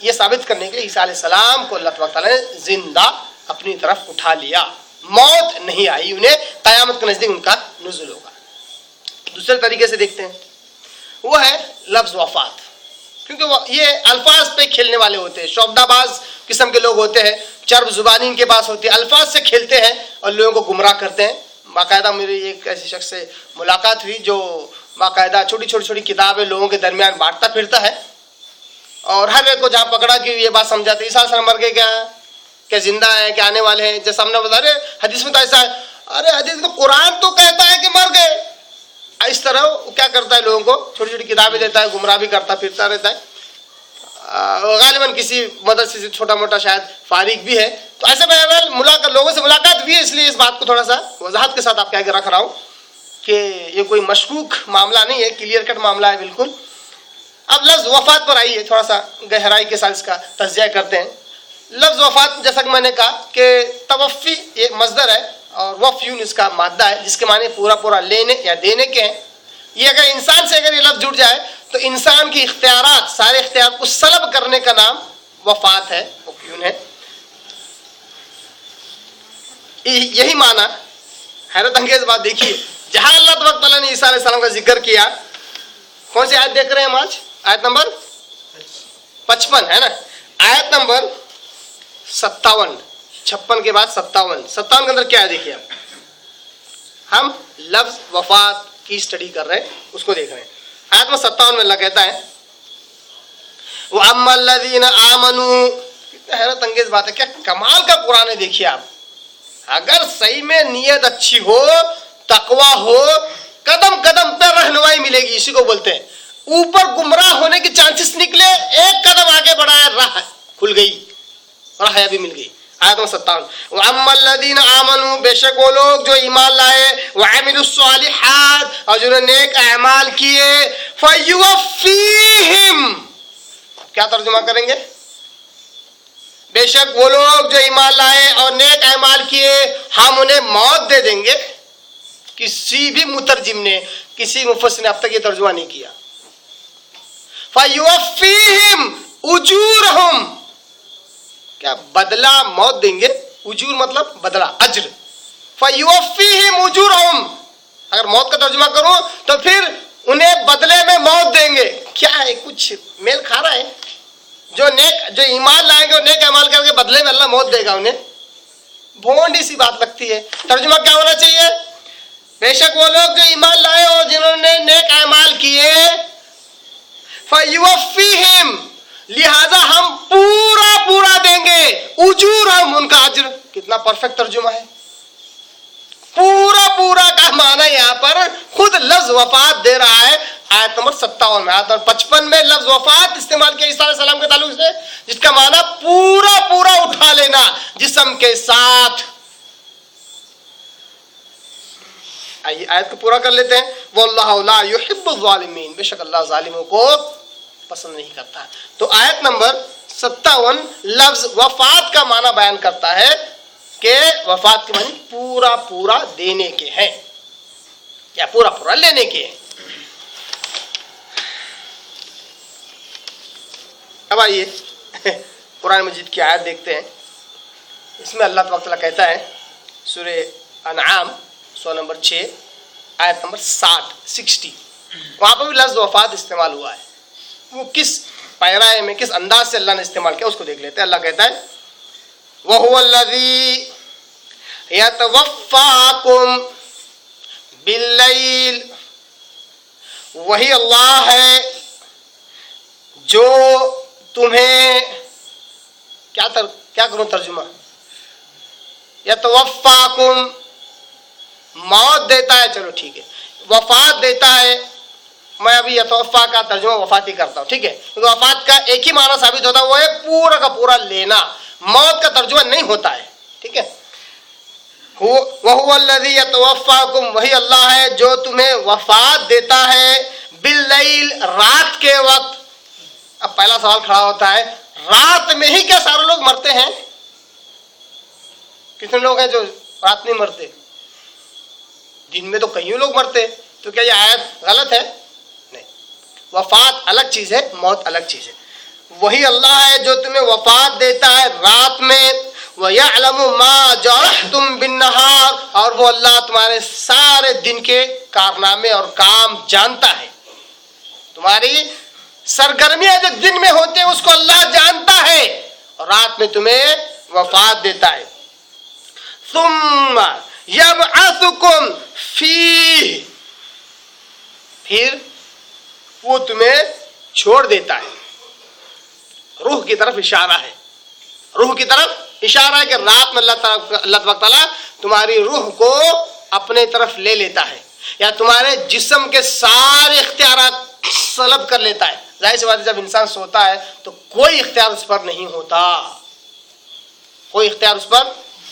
یہ ثابت کرنے کے لیے عیسیٰ علیہ السلام کو اللہ تعالیٰ نے زندہ اپنی طرف اٹھا لیا، موت نہیں آئی انہیں، قیامت کے نزدیک ان کا نزول ہوگا۔ دوسرے طریقے سے دیکھتے ہیں، وہ ہے لفظ وفات، کیونکہ یہ الفاظ پہ کھیلنے والے ہوتے ہیں، شعبدہ باز قسم کے لوگ ہوتے ہیں، چرب زبانی ان کے پاس ہوتی ہے، الفاظ سے کھیلتے ہیں اور لوگوں کو گمراہ کرتے ہیں۔ باقاعدہ میری ایک ایسے شخص سے ملاقات ہوئی جو باقاعدہ چھوٹی کتابیں لوگوں کے درمیان بانٹتا پھرتا ہے، اور ہر ایک کو جہاں پکڑا کہ یہ بات سمجھاتے عیسیٰ علیہ السلام مر گئے کیا زندہ ہیں، کیا آنے والے ہیں، جیسا ہم نے بتا رہے حدیث میں تو ایسا ہے، ارے حدیث تو قرآن تو کہتا ہے کہ مر گئے۔ اس طرح وہ کیا کرتا ہے، لوگوں کو چھوٹی کتابیں دیتا ہے، گمراہ بھی کرتا پھرتا رہتا ہے، غالباً کسی مدرسے سے چھوٹا موٹا شاید فارغ بھی ہے۔ تو ایسے بہرحال لوگوں سے ملاقات بھی ہے، اس لیے اس بات کو تھوڑا سا وضاحت کے ساتھ آپ کے آگے رکھ رہا ہوں کہ یہ کوئی مشکوک معاملہ نہیں ہے، کلیئر کٹ معاملہ ہے بالکل۔ اب لفظ وفات پر آئیے، تھوڑا سا گہرائی کے ساتھ اس کا تجزیہ کرتے ہیں۔ لفظ وفات جیسا کہ میں نے کہا کہ توفی یہ مصدر ہے اور وفیون اس کا مادہ ہے، جس کے معنی پورا لینے یا دینے کے ہیں۔ یہ اگر انسان سے اگر یہ لفظ جڑ جائے تو انسان کی اختیارات، سارے اختیارات کو سلب کرنے کا نام وفات ہے، وفیون ہے۔ یہی معنی، حیرت انگیز بات دیکھیے، جہاں اللہ تبارک تعالیٰ نے عیسیٰ علیہ السلام کا ذکر کیا، کون سی آیت دیکھ رہے ہیں ہم آج؟ آیت نمبر 55 ہے نا، آیت نمبر 57، 56 کے بعد 57 کے اندر کیا ہے دیکھیے آپ، ہم لفظ وفات کی اسٹڈی کر رہے ہیں، اس کو دیکھ رہے ہیں۔ آیت میں 57 میں اللہ کہتا ہے وَأَمَّا الَّذِينَ آمَنُوا، حیرت انگیز بات ہے، کیا کمال کا قرآن ہے. دیکھیے آپ، اگر صحیح میں نیت اچھی ہو، تقویٰ ہو، قدم قدم پہ رہنمائی ملے گی. اسی کو بولتے ہیں اوپر گمراہ ہونے کے چانسز نکلے، ایک قدم آگے بڑھایا، راہ کھل گئی، راہ بھی مل گئی. آیت نمبر 57. وَأَمَّا الَّذِينَ آمَنُوا، بے شک وہ لوگ جو ایمان لائے، وَعَمِلُوا الصَّالِحَاتِ، اور جنہوں نے نیک اعمال کیے، فَيُوَفِّيهِمْ، کیا ترجمہ کریں گے؟ بے شک وہ لوگ جو ایمان لائے اور نیک اعمال کیے، ہم انہیں موت دے دیں گے. کسی بھی مترجم نے، کسی مفسر نے اب تک یہ ترجمہ نہیں کیا. فَيُوَفِّيهِمْ أُجُورَهُمْ، کیا بدلہ موت دیں گے. اجور مطلب بدلہ، اجر. فَيُوَفِّيهِمْ أُجُورَهُمْ، اگر موت کا ترجمہ کروں تو پھر انہیں بدلے میں موت دیں گے. کیا ہے، کچھ میل کھا رہا ہے. جو ایمان لائیں گے اور نیک اعمال کریں گے، بدلے میں اللہ موت دے گا انہیں. بھونڈی سی بات لگتی ہے. ترجمہ کیا ہونا چاہیے؟ بے شک وہ لوگ جو ایمان لائے اور جنہوں نے نیک اعمال کیے، فَيُوَفِّيهِمْ، لہذا ہم پورا دیں گے، اجورہم، ان کا اجر. کتنا پرفیکٹ ترجمہ ہے. پورا کا معنی یہاں پر خود لفظ وفات دے رہا ہے. آیت نمبر 57 میں، آیت نمبر 55 میں لفظ وفات استعمال کیا عیسیٰ علیہ السلام کے تعلق سے، جس کا معنی پورا اٹھا لینا جسم کے ساتھ. آئیے آیت کو پورا کر لیتے ہیں. وَاللَّهُ لَا يُحِبُّ الظَّالِمِينَ، بے شک اللہ ظالموں کو پسند نہیں کرتا. تو آیت نمبر 57 لفظ وفات کا معنی بیان کرتا ہے کہ وفات کے معنی پورا دینے کے ہیں یا پورا لینے کے ہیں. اب آئیے قرآن مجید کی آیت دیکھتے ہیں. اس میں اللہ تبارک تعالیٰ کہتا ہے، سورہ انعام سورہ نمبر 6 آیت نمبر 60، وہاں پر بھی لفظ وفات استعمال ہوا ہے. وہ کس پیرائے میں، کس انداز سے اللہ نے استعمال کیا، اس کو دیکھ لیتے ہیں. اللہ کہتا ہے وَهُوَ الَّذِي يَتَوَفَّاكُمْ بِاللَّيْلِ، وہی اللہ ہے جو تمہیں کیا کروں ترجمہ، یتوفاکم، موت دیتا ہے. چلو ٹھیک ہے، وفات دیتا ہے. میں ابھی یتوفا کا ترجمہ وفات ہی کرتا ہوں، ٹھیک ہے، کیونکہ وفات کا ایک ہی معنی ثابت ہوتا ہے، وہ ہے پورا کا پورا لینا. موت کا ترجمہ نہیں ہوتا ہے، ٹھیک ہے. وَهُوَ الَّذِي يَتَوَفَّاكُمْ، وہی اللہ ہے جو تمہیں وفات دیتا ہے، باللیل، رات کے وقت. اب پہلا سوال کھڑا ہوتا ہے، رات میں ہی کیا سارے لوگ مرتے ہیں؟ کتنے لوگ ہیں جو رات نہیں مرتے؟ دن میں تو کئی لوگ مرتے. تو کیا یہ آیت غلط ہے؟ نہیں. وفات الگ چیز ہے، موت الگ چیز ہے. وہی اللہ ہے جو تمہیں وفات دیتا ہے رات میں. وَيَعْلَمُ مَا جَرَحْتُمْ بِالنَّهَارِ، اور وہ اللہ تمہارے سارے دن کے کارنامے اور کام جانتا ہے. تمہاری سرگرمیاں جو دن میں ہوتے ہیں اس کو اللہ جانتا ہے، اور رات میں تمہیں وفات دیتا ہے. ثُمَّ يَبْعَثُكُمْ فِيهِ، پھر وہ تمہیں چھوڑ دیتا ہے. روح کی طرف اشارہ ہے، روح کی طرف اشارہ ہے کہ رات میں اللہ تعالیٰ تمہاری روح کو اپنے طرف لے لیتا ہے، یا تمہارے جسم کے سارے اختیارات سلب کر لیتا ہے. ظاہر سی بات ہے، جب انسان سوتا ہے تو کوئی اختیار اس پر نہیں ہوتا، کوئی اختیار اس پر،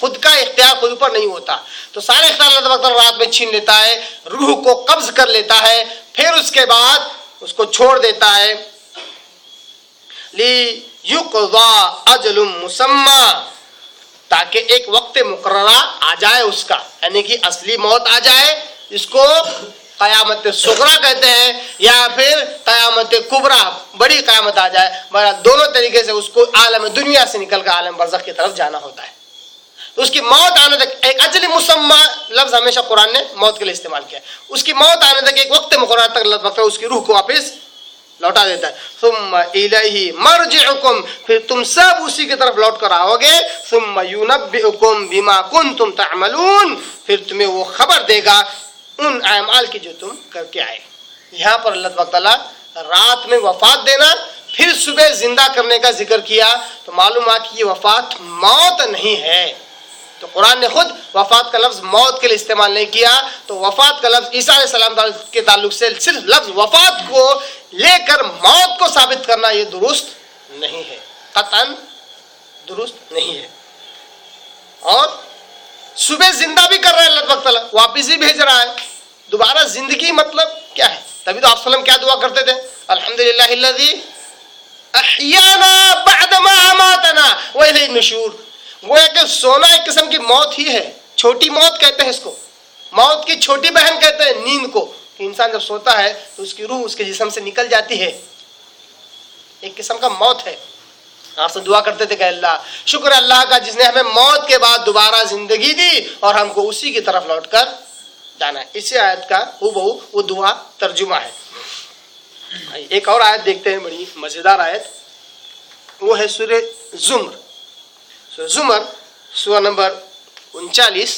خود کا اختیار خود پر نہیں ہوتا. تو سارے اختیار اللہ تعالیٰ رات میں چھین لیتا ہے، روح کو قبض کر لیتا ہے، پھر اس کے بعد اس کو چھوڑ دیتا ہے. لِيُقْضَى أَجَلٌ مُّسَمًّى، تاکہ ایک وقت مقررہ آ جائے اس کا، یعنی کہ اصلی موت آ جائے، اس کو قیامت صغریٰ کہتے ہیں، یا پھر قیامت کبریٰ، بڑی قیامت آ جائے. دونوں طریقے سے اس کو عالم دنیا سے نکل کر عالم برزخ کی طرف جانا ہوتا ہے. تو اس کی موت آنے تک، ایک اجل مسمى لفظ ہمیشہ قرآن نے موت کے لیے استعمال کیا ہے. اس کی موت آنے تک ایک وقت مقررہ تک اللہ تعالیٰ اس کی روح کو واپس لوٹا دیتا ہے. ثم الیہ مرجعکم، پھر تم سب اسی کی طرف لوٹ کر آؤ گے. ثم ینبئکم بما کنتم تعملون، پھر تمہیں وہ خبر دے گا ان اعمال کی جو تم کر کے آئے. یہاں پر اللہ تعالیٰ رات میں وفات دینا پھر صبح زندہ کرنے کا ذکر کیا تو معلوم ہوا کہ یہ وفات موت نہیں ہے. تو قرآن نے خود وفات کا لفظ موت کے لیے استعمال نہیں کیا. تو وفات کا لفظ عیسیٰ علیہ السلام کے تعلق سے صرف لفظ وفات کو لے کر موت کو ثابت کرنا یہ درست نہیں ہے، قطعاً درست نہیں ہے. اور صبح زندہ بھی کر رہا ہے اللہ تبارک تعالیٰ، واپس بھی بھیج رہا ہے. دوبارہ زندگی مطلب کیا ہے؟ تبھی تو آپ صلی اللہ علیہ وسلم کیا دعا کرتے تھے؟ الحمدللہ الذی احیانا بعد ما اماتنا والیہ النشور. گویا کہ سونا ایک قسم کی موت ہی ہے، چھوٹی موت کہتے ہیں اس کو، موت کی چھوٹی بہن کہتے ہیں نیند کو. کہ انسان جب سوتا ہے تو اس کی روح اس کے جسم سے نکل جاتی ہے، ایک قسم کا موت ہے. آپ سے دعا کرتے تھے کہ اللہ شکر اللہ کا جس نے ہمیں موت کے بعد دوبارہ زندگی دی اور ہم کو اسی کی طرف لوٹ کر جانا ہے. اسی آیت کا ہو وہ دعا ترجمہ ہے. ایک اور آیت دیکھتے ہیں، بڑی مزیدار آیت، وہ ہے سورہ زمر. سورہ زمر سورہ نمبر 39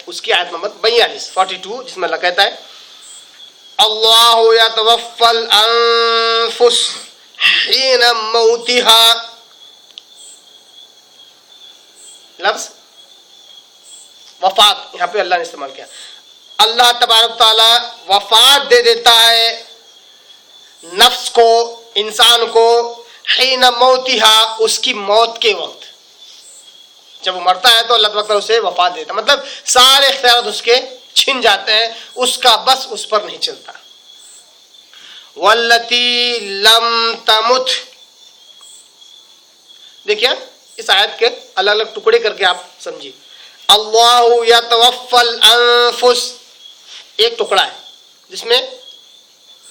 اس کی آیت نمبر 42 جس میں اللہ کہتا ہے اللہ یتوفی الانفس حین موتها. لفظ وفات یہاں پہ اللہ نے استعمال کیا. اللہ تبارک تعالیٰ وفات دے دیتا ہے نفس کو، انسان کو، حین موتها اس کی موت کے وقت. جب وہ مرتا ہے تو اللہ تبارک تعالیٰ اسے وفات دیتا ہے، مطلب سارے اختیارات اس کے چھن جاتے ہیں، اس کا بس اس پر نہیں چلتا. والتی لم تمت. دیکھیے اس آیت کے الگ الگ ٹکڑے کر کے آپ سمجھیے. اللہ یتوفی الانفس ایک ٹکڑا ہے جس میں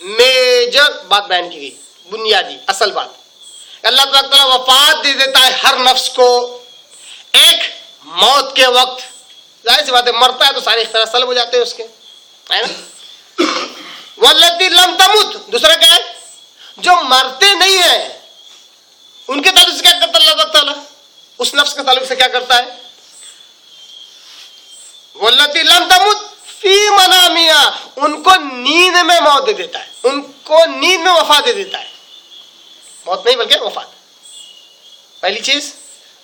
میجر بات بیان کی گئی، بنیادی اصل بات. اللہ تبارک تعالیٰ وفات دے دیتا ہے ہر نفس کو ایک موت کے وقت. ظاہر سی بات ہے مرتا ہے تو سارے اختیارات سلب ہو جاتے ہیں اس کے، ہے نا. واللتی لم تمت دوسرا کیا ہے؟ جو مرتے نہیں ہیں ان کے تعلق سے کیا کرتا ہے اللہ تعالیٰ؟ اس نفس کے تعلق سے کیا کرتا ہے؟ واللتی لم تمت فی منامہا ان کو نیند میں موت دے دیتا ہے، ان کو نیند میں وفات دے دیتا ہے. موت نہیں بلکہ وفات. پہلی چیز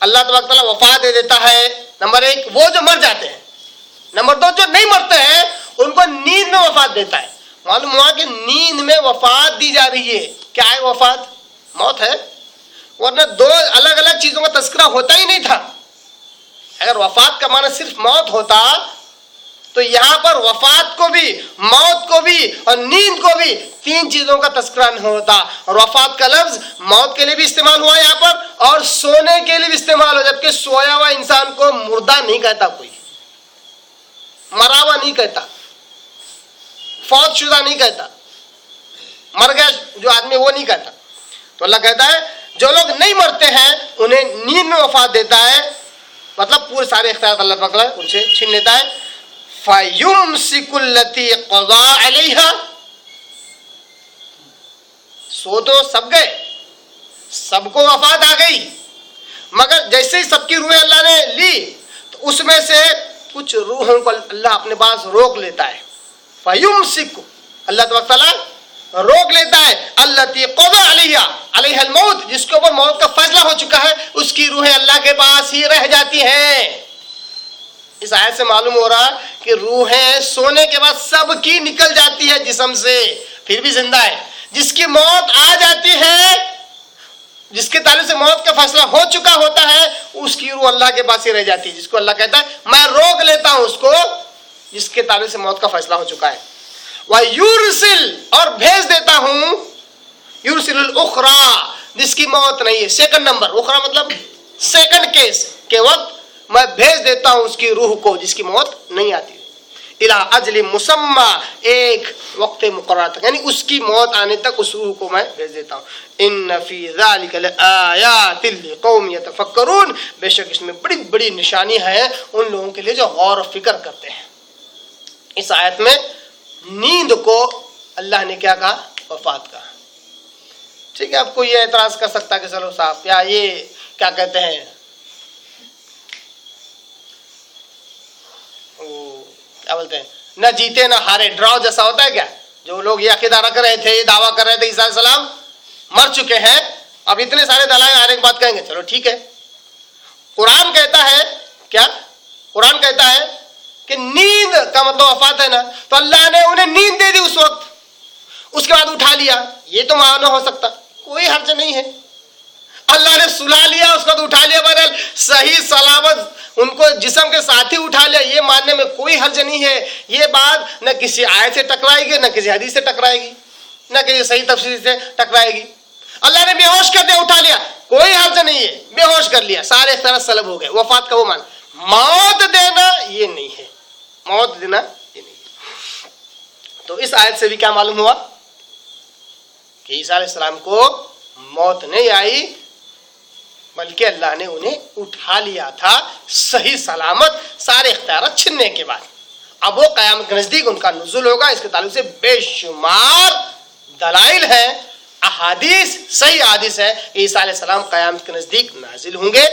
اللہ تبارک تعالیٰ وفات دے دیتا ہے، نمبر ایک وہ جو مر جاتے ہیں. نمبر دو جو نہیں مرتے ہیں ان کو نیند میں وفات دیتا ہے. معلوم ہوا کہ نیند میں وفات دی جا رہی ہے. کیا ہے وفات؟ موت ہے، ورنہ دو الگ الگ چیزوں کا تذکرہ ہوتا ہی نہیں تھا. اگر وفات کا معنی صرف موت ہوتا تو یہاں پر وفات کو بھی، موت کو بھی اور نیند کو بھی تین چیزوں کا تذکرہ نہیں ہوتا. اور وفات کا لفظ موت کے لیے بھی استعمال ہوا یہاں پر اور سونے کے لیے بھی استعمال ہوا، جبکہ سویا ہوا انسان کو مردہ نہیں کہتا، کوئی مرا ہوا نہیں کہتا، فوت شدہ نہیں کہتا، مر گیا جو آدمی وہ نہیں کہتا. تو اللہ کہتا ہے جو لوگ نہیں مرتے ہیں انہیں نیند میں وفات دیتا ہے، مطلب پورے سارے اختیارات اللہ تعالیٰ ان سے چھین لیتا ہے. فَيُمْسِكُ الَّتِي قَضَىٰ عَلَيْهَا سو تو سب گئے، سب کو وفات آ گئی، مگر جیسے ہی سب کی روحیں اللہ نے لی تو اس میں سے کچھ روحوں کو اللہ اپنے پاس روک لیتا ہے. فَيُمْسِكُ اللہ تبارک تعالیٰ روک لیتا ہے الَّتِي قَضَىٰ عَلَيْهَا الموت جس کے اوپر موت کا فیصلہ ہو چکا ہے، اس کی روحیں اللہ کے پاس ہی رہ جاتی ہیں. اس آیت سے معلوم ہو رہا کہ روحیں سونے کے بعد سب کی نکل جاتی ہے جسم سے، پھر بھی زندہ ہے. جس کی موت آ جاتی ہے، جس کے تعلق سے موت کا فیصلہ ہو چکا ہوتا ہے، اس کی روح اللہ کے پاس ہی رہ جاتی ہے، جس کو اللہ کہتا ہے میں روک لیتا ہوں اس کو جس کے تعلق سے موت کا فیصلہ ہو چکا ہے. وَيُرْسِلْ اور بھیج دیتا ہوں، یورسل الاخرى جس کی موت نہیں ہے، سیکنڈ نمبر، اخرى مطلب سیکنڈ کیس کے وقت میں بھیج دیتا ہوں اس کی روح کو جس کی موت نہیں آتی. الى اجل مسمى ایک وقت مقررہ تک، یعنی اس کی موت آنے تک اس روح کو میں بھیج دیتا ہوں. ان فی ذلک لآیات لقوم یتفکرون بے شک اس میں بڑی بڑی نشانی ہے ان لوگوں کے لیے جو غور و فکر کرتے ہیں. اس آیت میں نیند کو اللہ نے کیا کہا؟ وفات کہا. ٹھیک ہے، آپ کو یہ اعتراض کر سکتا ہے کہ چلو صاحب یا یہ کیا کہتے ہیں کیا بولتے ہیں نہ جیتے نہ ہارے، ڈراؤ جیسا ہوتا ہے کیا؟ جو لوگ یہ عقیدہ رکھ رہے تھے، یہ دعویٰ کر رہے تھے عیسیٰ علیہ السلام مر چکے ہیں. اب اتنے سارے دلائل آنے کے بعد کہیں گے چلو ٹھیک ہے. قرآن کہتا ہے کیا؟ قرآن کہتا ہے کہ نیند کا مطلب وفات ہے نا, تو اللہ نے انہیں نیند دے دی اس وقت, اس کے بعد اٹھا لیا. یہ تو معنی ہو سکتا, کوئی حرج نہیں ہے. اللہ نے سلا لیا, اس کو تو اٹھا لیا, بہرحال صحیح سلامت ان کو جسم کے ساتھ ہی اٹھا لیا, یہ ماننے میں کوئی حرج نہیں ہے. یہ بات نہ کسی آیت سے ٹکرائے گی, نہ کسی حدیث سے ٹکرائے گی, نہ کسی صحیح تفسیر سے ٹکرائے گی. اللہ نے بے ہوش کر دیا, اٹھا لیا, کوئی حرج نہیں ہے. بے ہوش کر لیا, سارے اختیارات سلب ہو گئے. وفات کا وہ مان, موت دینا یہ نہیں ہے, موت دینا یہ نہیں ہے. تو اس آیت سے بھی کیا معلوم ہوا کہ عیسیٰ علیہ السلام کو موت نہیں آئی, بلکہ اللہ نے انہیں اٹھا لیا تھا صحیح سلامت, سارے اختیارات چھننے کے بعد. اب وہ قیامت کے نزدیک ان کا نزول ہوگا. اس کے تعلق سے بے شمار دلائل ہیں, احادیث, صحیح حدیث ہے کہ عیسیٰ علیہ السلام قیامت کے نزدیک نازل ہوں گے.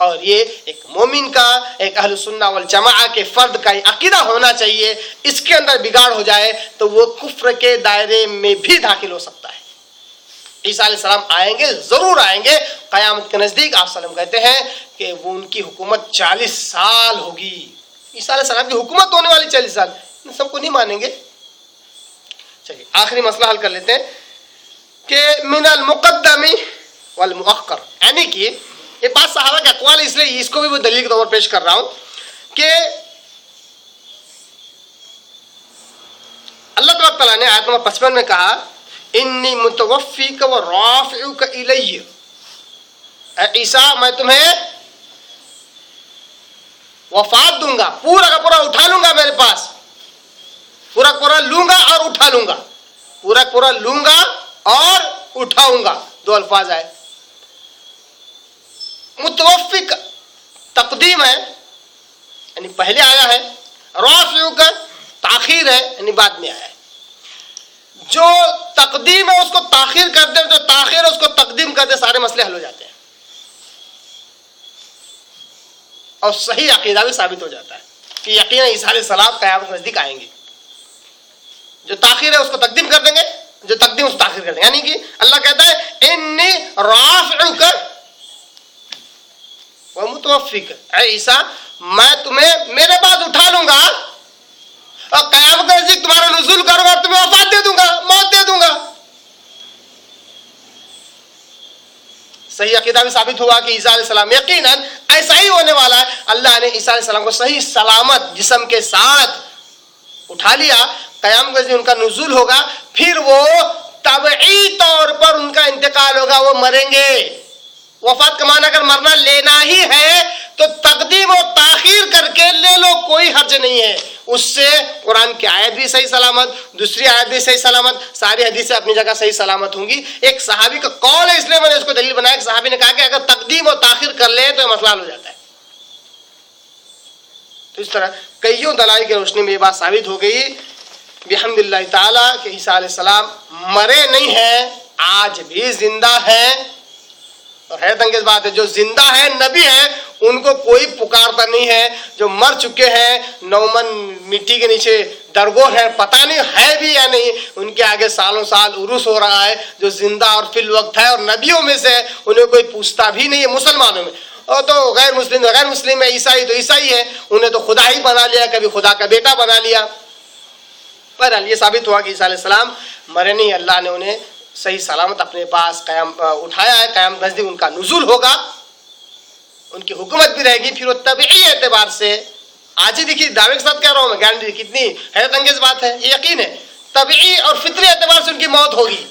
اور یہ ایک مومن کا, ایک اہل سنہ والجماعہ کے فرد کا عقیدہ ہونا چاہیے. اس کے اندر بگاڑ ہو جائے تو وہ کفر کے دائرے میں بھی داخل ہو سکتا ہے. عیسیٰ علیہ السلام آئیں گے, ضرور آئیں گے قیامت کے نزدیک. آپ صلی اللہ علیہ وسلم کہتے ہیں کہ وہ ان کی حکومت 40 سال ہوگی. عیسیٰ علیہ السلام کی حکومت ہونے والی 40 سال, سب کو نہیں مانیں گے. چلیے آخری مسئلہ حل کر لیتے ہیں کہ من المقدم والمؤخر, یعنی کہ یہ بات صحابہ کے اقوال, اس لیے اس کو بھی وہ دلیل کے طور پر پیش کر رہا ہوں کہ اللہ تبارک تعالیٰ نے آیت نمبر 55 میں کہا انی متوفیک و رافعک الی, اے عیسیٰ میں تمہیں وفات دوں گا, پورا کا پورا اٹھا لوں گا میرے پاس, پورا پورا لوں گا اور اٹھا لوں گا, پورا پورا لوں گا اور اٹھاؤں گا. دو الفاظ آئے. متوفی کا تقدیم ہے یعنی پہلے آیا ہے, رافع کا تاخیر ہے یعنی بعد میں آیا ہے. جو تقدیم ہے اس کو تاخیر کر دے, جو تاخیر ہے اس کو تقدیم کر دے, سارے مسئلے حل ہو جاتے ہیں اور صحیح عقیدہ بھی ثابت ہو جاتا ہے کہ یقیناً عیسیٰ علیہ السلام قیامت نزدیک آئیں گے. جو تاخیر ہے اس کو تقدیم کر دیں گے, جو تقدیم اس کو تاخیر کر دیں گے. یعنی کہ اللہ کہتا ہے انی رافعک و متوفیک, اے عیسیٰ میں تمہیں میرے پاس اٹھا لوں گا اور قیامت کے نزدیک تمہارا نزول کروں گا اور تمہیں وفات دے دوں گا, موت دے دوں گا. صحیح عقیدہ بھی ثابت ہوا کہ عیسیٰ علیہ السلام یقیناً ایسا ہی ہونے والا ہے. اللہ نے عیسیٰ علیہ السلام کو صحیح سلامت جسم کے ساتھ اٹھا لیا, قیامت کے دن ان کا نزول ہوگا, پھر وہ طبعی طور پر ان کا انتقال ہوگا, وہ مریں گے. وفات کا معنی اگر مرنا لینا ہی ہے تو تقدیم و تاخیر کر کے لے لو, کوئی حرج نہیں ہے. اس سے قرآن کی آیت بھی صحیح سلامت, دوسری آیت بھی صحیح سلامت, ساری حدیثیں اپنی جگہ صحیح سلامت ہوں گی. ایک صحابی کا قول ہے, اس لیے میں نے اس کو دلیل بنایا کہ صحابی نے کہا کہ اگر تقدیم و تاخیر کر لے تو یہ مسئلہ حل ہو جاتا ہے. تو اس طرح کئیوں دلائل کی روشنی میں یہ بات ثابت ہو گئی بحمد اللہ تعالیٰ کہ عیسیٰ علیہ السلام مرے نہیں ہیں, آج بھی زندہ ہیں. اور حیرت انگیز بات ہے, جو زندہ ہیں نبی ہیں ان کو کوئی پکارتا نہیں ہے. جو مر چکے ہیں نومن مٹی کے نیچے درگور ہے, پتہ نہیں ہے بھی یا نہیں, ان کے آگے سالوں سال عرس ہو رہا ہے. جو زندہ اور فی الوقت ہے اور نبیوں میں سے انہیں کوئی پوچھتا بھی نہیں ہے. مسلمانوں میں اور تو غیر مسلم ہے, عیسائی تو عیسائی ہے, انہیں تو خدا ہی بنا لیا, کبھی خدا کا بیٹا بنا لیا. بہرحال یہ ثابت ہوا کہ عیسیٰ علیہ السلام مرے نہیں, اللہ نے انہیں صحیح سلامت اپنے پاس اٹھایا ہے. قیام نزدیک ان کا نزول ہوگا, ان کی حکومت بھی رہے گی. پھر وہ طبعی اعتبار سے, آج ہی دیکھیے دعوے کے ساتھ کہہ رہا ہوں میں, گارنٹی کتنی حیرت انگیز بات ہے, یہ یقین ہے, طبعی اور فطری اعتبار سے ان کی موت ہوگی,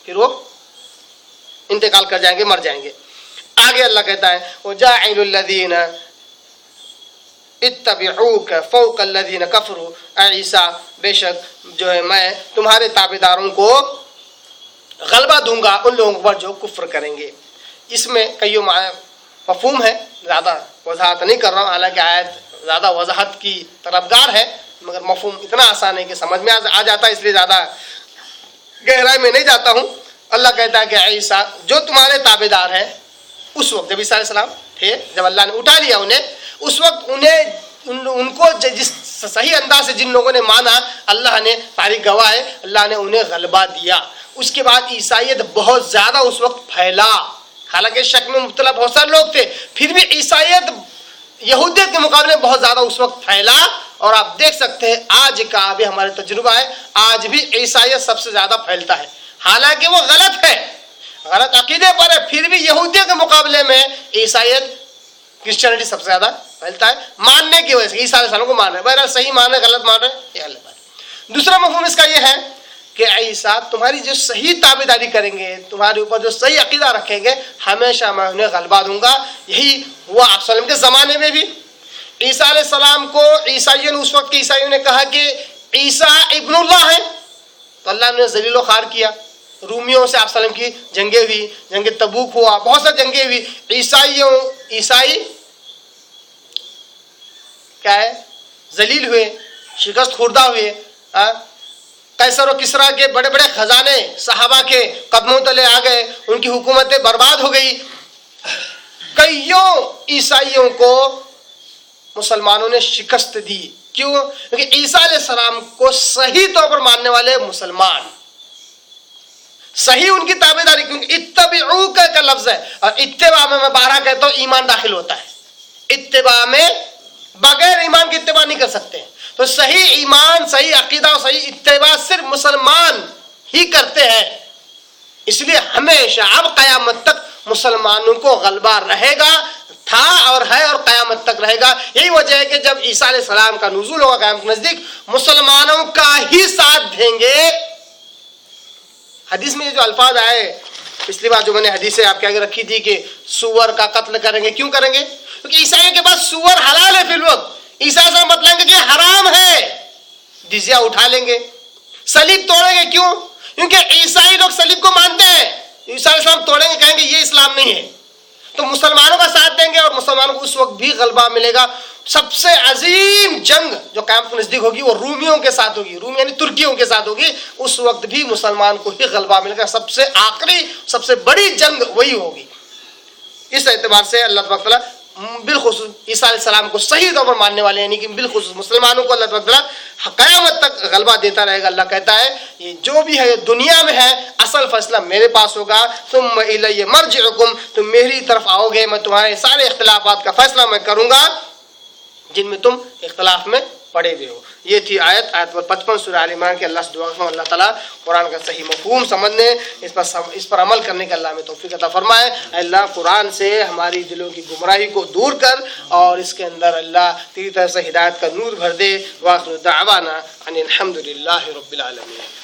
پھر وہ انتقال کر جائیں گے, مر جائیں گے. آگے اللہ کہتا ہے وَجَاعِلُ الَّذِينَ اتَّبِعُوكَ فَوْقَ الَّذِينَ كَفَرُوا, اے عیسیٰ بے شک جو ہے میں تمہارے تابعداروں کو غلبہ دوں گا ان لوگوں پر جو کفر کریں گے. اس میں کئی مفہوم ہے, زیادہ وضاحت نہیں کر رہا ہوں, حالانکہ آیت زیادہ وضاحت کی طرفدار ہے, مگر مفہوم اتنا آسان ہے کہ سمجھ میں آ جاتا ہے, اس لیے زیادہ گہرائی میں نہیں جاتا ہوں. اللہ کہتا ہے کہ اے عیسیٰ جو تمہارے تابعدار ہیں, اس وقت جب عیسیٰ علیہ السلام تھے, جب اللہ نے اٹھا لیا انہیں, اس وقت ان کو جس صحیح انداز سے جن لوگوں نے مانا, اللہ نے تاریخ گواہ ہے, اللہ نے انہیں غلبہ دیا. اس کے بعد عیسائیت بہت زیادہ اس وقت پھیلا. حالانکہ شک میں مبتلا بہت سارے لوگ تھے، پھر بھی عیسائیت یہودیت کے مقابلے میں بہت زیادہ اس وقت پھیلا. اور آپ دیکھ سکتے ہیں آج کا بھی ہمارے تجربہ ہے، آج بھی عیسائیت سب سے زیادہ پھیلتا ہے. حالانکہ وہ غلط ہے، غلط عقیدے پر ہے، پھر بھی یہودیت کے مقابلے میں عیسائیت کرسچینٹی سب سے زیادہ پھیلتا ہے ماننے کی وجہ سے. عیسیٰ علیہ السلام کو مان رہے، بہرحال صحیح مان رہے غلط مان رہے یہ الگ بات ہے. دوسرا مفہوم اس کا یہ ہے کہ عیسیٰ تمہاری جو صحیح تابعداری کریں گے، تمہارے اوپر جو صحیح عقیدہ رکھیں گے، ہمیشہ میں انہیں غلبہ دوں گا. یہی ہوا آپ صلی اللہ علیہ وسلم کے زمانے میں بھی. عیسیٰ علیہ السلام کو عیسائیوں نے، اس وقت کے عیسائیوں نے کہا کہ عیسیٰ ابن اللہ ہے، تو اللہ نے ذلیل و خوار کیا. رومیوں سے آپ صلی اللہ علیہ وسلم کی جنگیں ہوئی، جنگ تبوک ہوا، بہت ساری جنگیں ہوئی. عیسائی کیا ہے، ذلیل ہوئے، شکست خوردہ ہوئے. قیصر و کسریٰ کے بڑے بڑے خزانے صحابہ کے قدموں تلے آ گئے، ان کی حکومتیں برباد ہو گئی. کئیوں عیسائیوں کو مسلمانوں نے شکست دی. کیوں؟ کیونکہ عیسیٰ علیہ السلام کو صحیح طور پر ماننے والے مسلمان، صحیح ان کی تابعداری، کیونکہ اتبعوا کا لفظ ہے، اور اتباع میں بارہ کہتا ہوں ایمان داخل ہوتا ہے. اتباع میں بغیر ایمان کی اتباع نہیں کر سکتے. تو صحیح ایمان، صحیح عقیدہ اور صحیح اتباع صرف مسلمان ہی کرتے ہیں. اس لیے ہمیشہ اب قیامت تک مسلمانوں کو غلبہ رہے گا، تھا اور ہے اور قیامت تک رہے گا. یہی وجہ ہے کہ جب عیسیٰ علیہ السلام کا نزول ہوگا قیامت کے نزدیک، مسلمانوں کا ہی ساتھ دیں گے. حدیث میں یہ جو الفاظ آئے، پچھلی بار جو میں نے حدیثیں آپ کے آگے رکھی تھی کہ سور کا قتل کریں گے. کیوں کریں گے؟ کیونکہ عیسائیوں کے پاس سور حلال ہے. فی الوقت عیسیٰ علیہ السلام بتلائیں گے کہ حرام ہے، جزیہ اٹھا لیں گے. صلیب توڑیں گے. کیوں؟ کیونکہ عیسائی لوگ صلیب کو مانتے ہیں. عیسیٰ علیہ السلام توڑیں گے، کہیں گے یہ اسلام نہیں ہے. تو مسلمانوں کا ساتھ دیں گے اور مسلمانوں کو اس وقت بھی غلبہ ملے گا. سب سے عظیم جنگ جو قیامت نزدیک ہوگی وہ رومیوں کے ساتھ ہوگی، روم یعنی ترکیوں کے ساتھ ہوگی. اس وقت بھی مسلمان کو ہی غلبہ ملے گا. سب سے آخری، سب سے بڑی جنگ وہی ہوگی. اس اعتبار سے اللہ تبارک تعالیٰ بالخصوص عیسیٰ علیہ السلام کو صحیح طور پر ماننے والے یعنی کہ بالخصوص مسلمانوں کو اللہ تبارک تعالیٰ قیامت تک غلبہ دیتا رہے گا. اللہ کہتا ہے یہ جو بھی ہے دنیا میں ہے، اصل فیصلہ میرے پاس ہوگا. ثم الی مرجعکم، تم میری طرف آؤ گے، میں تمہارے سارے اختلافات کا فیصلہ میں کروں گا جن میں تم اختلاف میں پڑے ہوئے ہو. یہ تھی آیت نمبر 55 سورہ آل عمران کی. اللہ سے دعا کروں اللہ تعالیٰ قرآن کا صحیح مفہوم سمجھنے، اس پر عمل کرنے کا اللہ ہمیں توفیق عطا فرمائے. اللہ قرآن سے ہماری دلوں کی گمراہی کو دور کر اور اس کے اندر اللہ تیری طرف سے ہدایت کا نور بھر دے. وآخر دعوانا ان الحمد للہ رب العالمین.